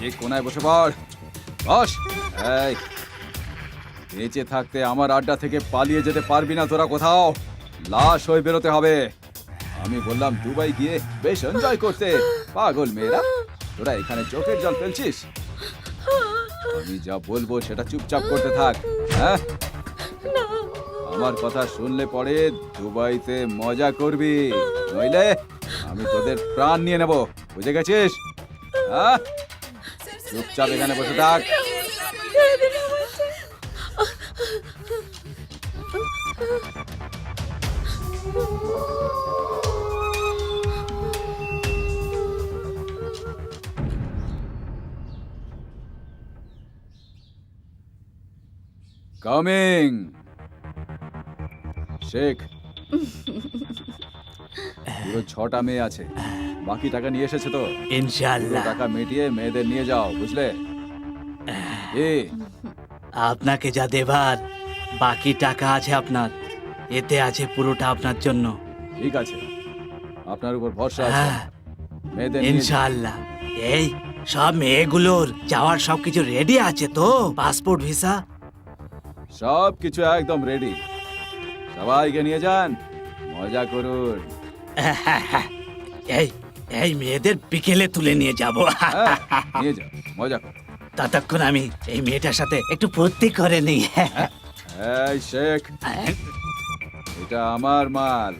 এই কোনায় বসে পড়, বস। এই বেঁচে থাকতে আমার আড্ডা থেকে পালিয়ে যেতে পারবি না তোরা কোথাও, লাশ হয়ে বেরোতে হবে। আমি বললাম দুবাই গিয়ে বেশ এনজয় করতে, পাগল মেয়েরা তোরা এখানে চোখের জল ফেলছিস। আমি যা বলবো সেটা চুপচাপ করতে থাক। হ্যাঁ, আমার কথা শুনলে পরে দুবাইতে মজা করবি, নইলে আমি তোদের প্রাণ নিয়ে নেব, বুঝে গেছিস? হ্যাঁ, চুপচাপ এখানে বসে থাক। কামিং শেখ। পুরো 6টা মেয়ে আছে, বাকি টাকা নিয়ে এসেছে তো? ইনশাআল্লাহ। টাকা মিটিয়ে মেয়েদের নিয়ে যাও, বুঝলে? আপনাকে যা দেবার বাকি টাকা আছে আপনার, এতে আছে পুরোটা আপনার জন্য। ঠিক আছে, আপনার উপর ভরসা আছে। মেয়েদের নিয়ে যাও। ইনশাআল্লাহ। এই সব মেয়েগুলোর যাওয়ার সবকিছু রেডি আছে তো? পাসপোর্ট ভিসা সব কিছু একদম রেডি, সবাইকে নিয়ে যান, মজা করুন। এই এই মেয়েদের বিকেলে তুলে নিয়ে যাব। হ্যাঁ, নিয়ে যাও, মজা করুন। ততক্ষণ আমি এই মেয়েটার সাথে একটু ফুর্তি করে নিই। এই শেখ, এটা আমার মাল।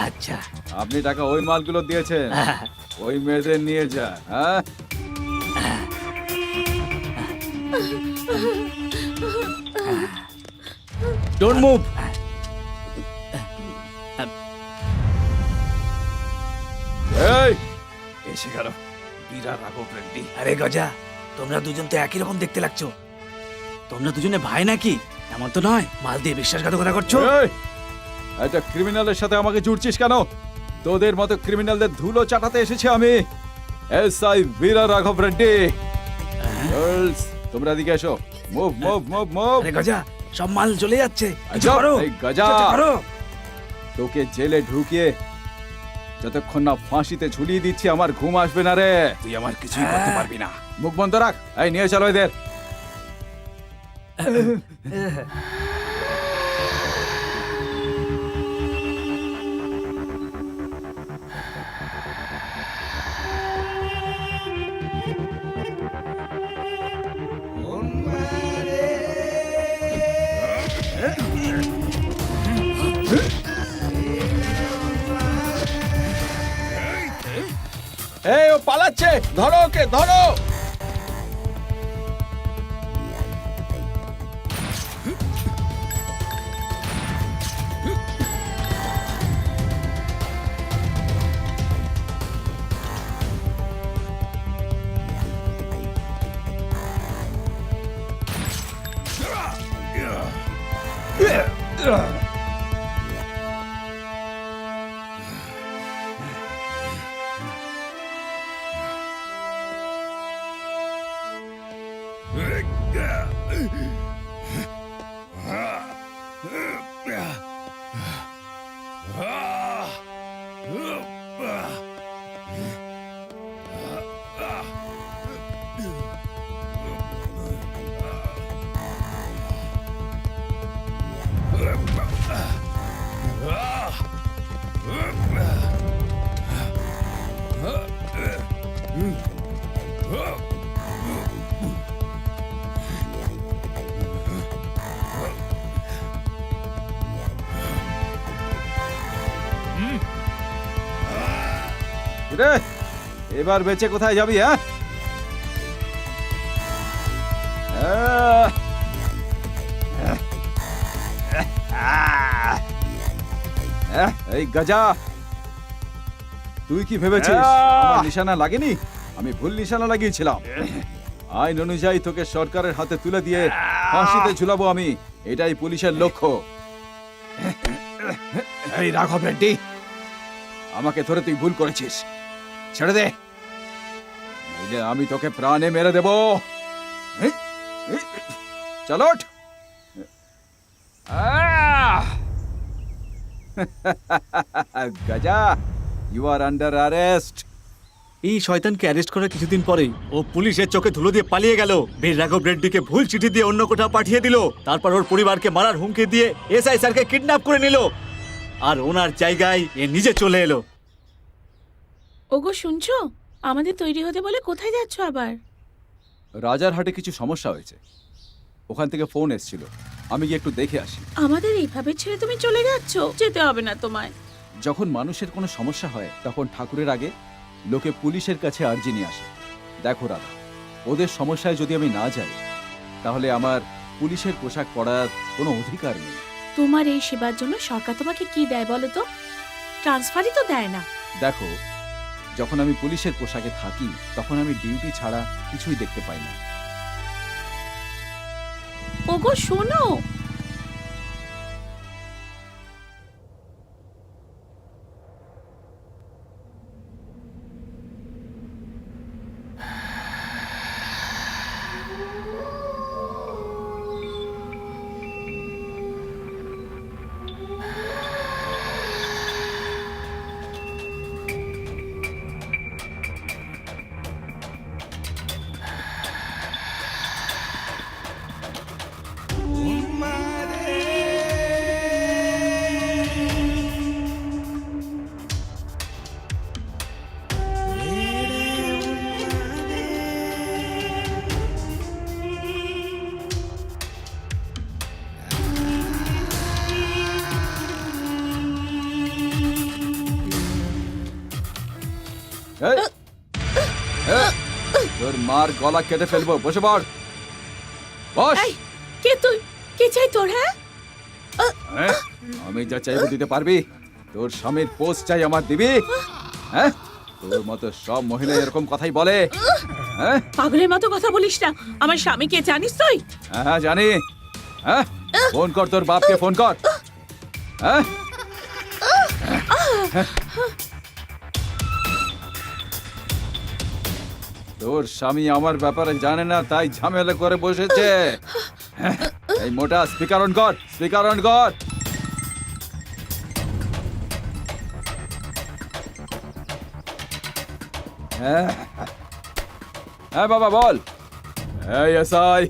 আচ্ছা, আপনি টাকা ওই মালগুলো দিয়েছেন, ওই মেয়েদের নিয়ে যান। হ্যাঁ, ডোন্ট মুভ। এই এসে গেল বীরা রাঘব রেড্ডি। আরে গজা, তোমরা দুজন তো একই রকম দেখতে লাগছো। তোমরা দুজনে ভাই নাকি? এমন তো নয়, মাল দিয়ে বিশ্বাসঘাতকতা করছো। এই, একটা ক্রিমিনালের সাথে আমাকে জুড়ছিস কেন? তোদের মতো ক্রিমিনালদের ধুলো চাটাতে এসেছি আমি, এসআই বীরা রাঘব রেড্ডি। গার্লস, তোমরা এদিকে এসো। Move move move move. আরে গজা, সব মাল চলে যাচ্ছে। কিছু আচ্ছা, করো। এই গজা, কিছু করো। তোকে জেলে ঢুকিয়ে যতক্ষণ না ফাঁসিতে ঝুলিয়ে দিচ্ছি আমার ঘুম আসবে না রে। তুই আমার কিছুই করতে পারবি না। মুখ বন্ধ রাখ। এই নিয়ে চলো এদের। এই ও পালাচ্ছে, ধরো ওকে, ধরো। রে এবার বেঁচে কোথায় যাবি? হ্যাঁ এই গজা, তুই কি ভেবেছিস আমার নিশানা লাগেনি? আমি ভুল নিশানা লাগিয়েছিলাম। আইন অনুযায়ী তোকে সরকারের হাতে তুলে দিয়ে ফাঁসিতে ঝুলাবো আমি, এটাই পুলিশের লক্ষ্য। এই রাঘব রেড্ডি, আমাকে ধরে তুই ভুল করেছিস, ছেড়ে দে, নইলে আমি তোকে প্রাণে মেরে দেব। চলো গজা, ইউ আর আন্ডার অ্যারেস্ট। এই শয়তানকে অ্যারেস্ট করার কিছুদিন পরেই ও পুলিশের চোখে ধুলো দিয়ে পালিয়ে গেল। বীর রাঘব রেড্ডিকে ভুল চিঠি দিয়ে অন্য কোথাও পাঠিয়ে দিল। তারপর ওর পরিবারকে মারার হুমকি দিয়ে এসআই স্যারকে কিডন্যাপ করে নিল, আর ওনার জায়গায় এ নিজে চলে এলো। ওগো শুনছো, আমাদের তৈরি হতে বলে কোথায় যাচ্ছ আবার? রাজারহাটে কিছু সমস্যা হয়েছে, ওখান থেকে ফোন এসেছিল, আমি গিয়ে একটু দেখে আসি। আমাদের এইভাবে ছেড়ে তুমি চলে যাচ্ছ? যেতে হবে না তোমায়। যখন মানুষের কোনো সমস্যা হয় তখন ঠাকুরের আগে লোকে পুলিশের কাছে আর্জি নিয়ে আসে। দেখো রাধা, ওদের সমস্যায় যদি আমি না যাই তাহলে আমার পুলিশের পোশাক পরার কোনো অধিকার নেই। তোমার এই সেবার জন্য সরকার তোমাকে কি দেয় বলো তো? ট্রান্সফারই তো দেয় না। দেখো, যখন আমি পুলিশের পোশাকে থাকি তখন আমি ডিউটি ছাড়া কিছুই দেখতে পাই না। ওগো শোনো, এই, তোর মার গলা কেটে ফেলবো, বসে পড়, বস। এই, কে তুই? কে চাই তোর? হ্যাঁ, হ্যাঁ? আমি যা চাইবো দিতে পারবি? তোর স্বামীর পোস্ট চাই আমার দিবি? হ্যাঁ, তোর মতো সব মহিলা এরকম কথাই বলে। হ্যাঁ পাগলের মতো কথা বলিস না। আমার স্বামী কে জানিস তুই? হ্যাঁ জানি। হ্যাঁ, ফোন কর তোর বাপকে, ফোন কর। হ্যাঁ, তোর স্বামী আমার ব্যাপারে জানে না, তাই ঝামেলা করে বসেছে। এই মোটা, স্পিকার অন কর, স্পিকার অন কর। হ্যাঁ বাবা বল। এই এসআই,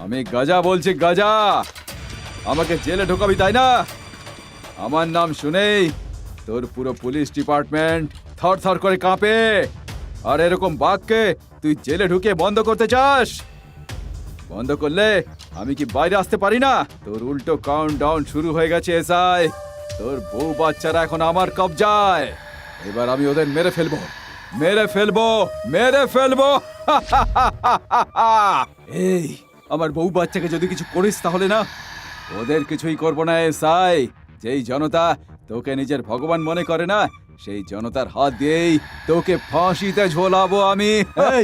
আমি গজা বলছি, গজা। আমাকে জেলে ঢোকাবি তাই না? আমার নাম শুনেই তোর পুরো পুলিশ ডিপার্টমেন্ট থর থর করে কাঁপে। আর এরকম বাঘকে তুই জেলে ঢুকে বন্ধ করতে চাস? বন্ধ করলে আমি কি বাইরে আসতে পারি না? তোর উল্টো কাউন্টডাউন শুরু হয়ে গেছে এসআই। তোর বউ বাচ্চারা এখন আমার কবজায়। এবার আমি ওদের মেরে ফেলবো, মেরে ফেলবো, মেরে ফেলবো। এই, আমার বউ বাচ্চাকে যদি কিছু করিস তাহলে না, ওদের কিছুই করবো না এসআই। যেই জনতা তোকে নিজের ভগবান মনে করে না, সেই জনতার হাত দিয়েই তোকে ফাঁসিতে ঝোলাবো আমি। এই,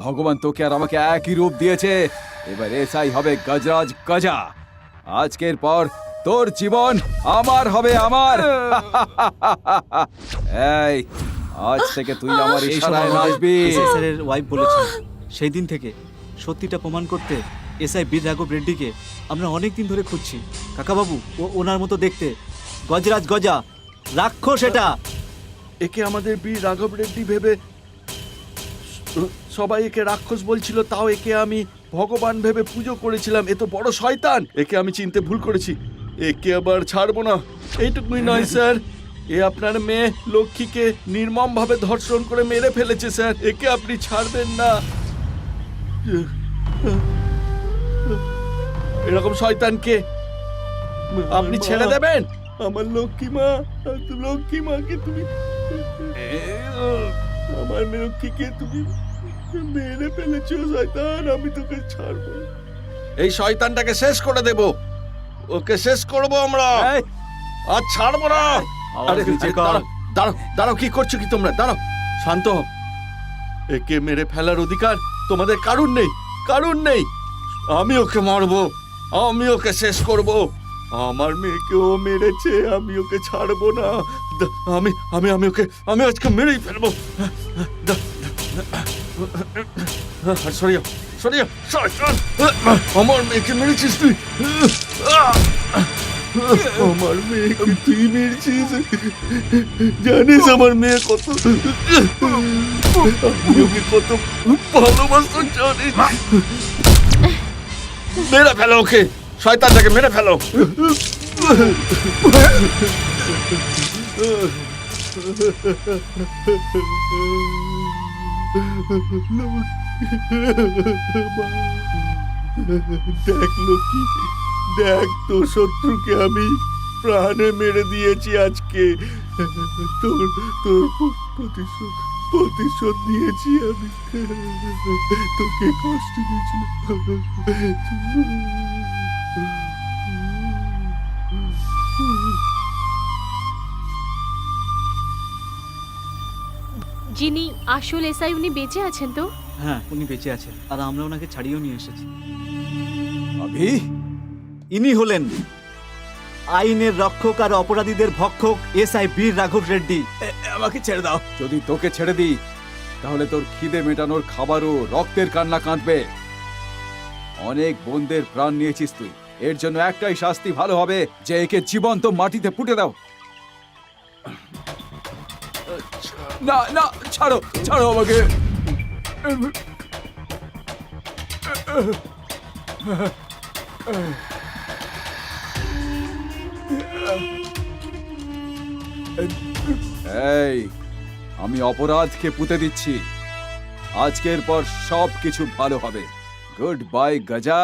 ভগবান তোকে আর আমাকে একই রূপ দিয়েছে। এবার এসআই হবে গজরাজ গজা। আজকের পর তোর জীবন আমার হবে, আমার। এই, আজ থেকে তুই আমার ইশারায় নাচবি। এসআই স্যারের ওয়াইফ বলেছেন, সেই দিন থেকে সত্যিটা প্রমাণ করতে এসআই বীর রাঘব রেড্ডিকে আমরা অনেক দিন ধরে খুঁজছি। কাকাবাবু, ও ওনার মতো দেখতে, গজরাজ গজা, রাক্ষস এটা। একে আমাদের বীর রাঘব রেড্ডি ভেবে সবাই একে রাক্ষস বলছিল, তাও একে আমি ভগবান ভেবে পুজো করেছিলাম। এ তো বড় শয়তান, একে আমি চিনতে ভুল করেছি। একে আবার ছাড়বো না। এইটুকুই নয় স্যার, এ আপনার মেয়ে লক্ষ্মীকে নির্মমভাবে ধর্ষণ করে মেরে ফেলেছে স্যার। একে আপনি ছাড়বেন না। এরকম শয়তানকে আপনি ছেড়ে দেবেন? আমার লক্ষ্মী মা, লক্ষ্মী মাকে তুমি, আমার লক্ষ্মীকে তুমি মেরে ফেলেছো শয়তান, আমি তোকে ছাড়বো না। এই শয়তানটাকে শেষ করে দেব, ওকে শেষ করব আমরা, এই, আর ছাড়বো না। আওয়াজ আরে নিচে কর। দাঁড়াও, দাঁড়াও, দাঁড়াও, কি করছো কি তোমরা? দাঁড়াও, শান্ত হও। একে মেরে ফেলার অধিকার তোমাদের কারুর নেই, কারুর নেই। আমি ওকে মারবো, আমি ওকে শেষ করব। আমার মেয়েকেও মেরেছে, আমি ওকে ছাড়বো না। আমি আমি আমি ওকে আমি আজকে মেরেই ফেলবো। সরিয়া, সরিয়া, শয়তান! আমার মেয়েকে মেরেছিস তুই। আমার মেয়েকে তুই মেরেছিস, জানিস আমার মেয়ে কত, আমি ওকে কত ভালোবাসতো জানিস। মেরে ফেলো ওকে, শয়তানটাকে মেরে ফেলো। দেখ লক্ষ্মী, দেখ তোর শত্রুকে আমি প্রাণে মেরে দিয়েছি আজকে। তোর তোর প্রতিশোধ প্রতিশোধ নিয়েছি আমি, তোকে কষ্ট দিয়েছিলাম। যিনি আসল এসআই উনি বেঁচে আছেন তো? হ্যাঁ, উনি বেঁচে আছেন, আর আমরা ওনাকে ছাড়িয়েও নিয়ে এসেছি। অভি, ইনি হলেন আইনের রক্ষক আর অপরাধীদের ভক্ষক এসআই বীর রাঘব রেড্ডি। আমাকে ছেড়ে দাও। যদি তোকে ছেড়ে দিই তাহলে তোর খিদে মেটানোর খাবারও রক্তের কান্না কাঁদবে। অনেক বোনদের প্রাণ নিয়েছিস তুই, এর জন্য একটাই শাস্তি ভালো হবে যে একে জীবন্ত মাটিতে পুঁতে দাও। না না, ছাড়ো, ছাড়ো আমাকে। এই, আমি অপরাধকে পুঁতে দিচ্ছি। আজকের পর সব কিছু ভালো হবে। গুড বাই গজা।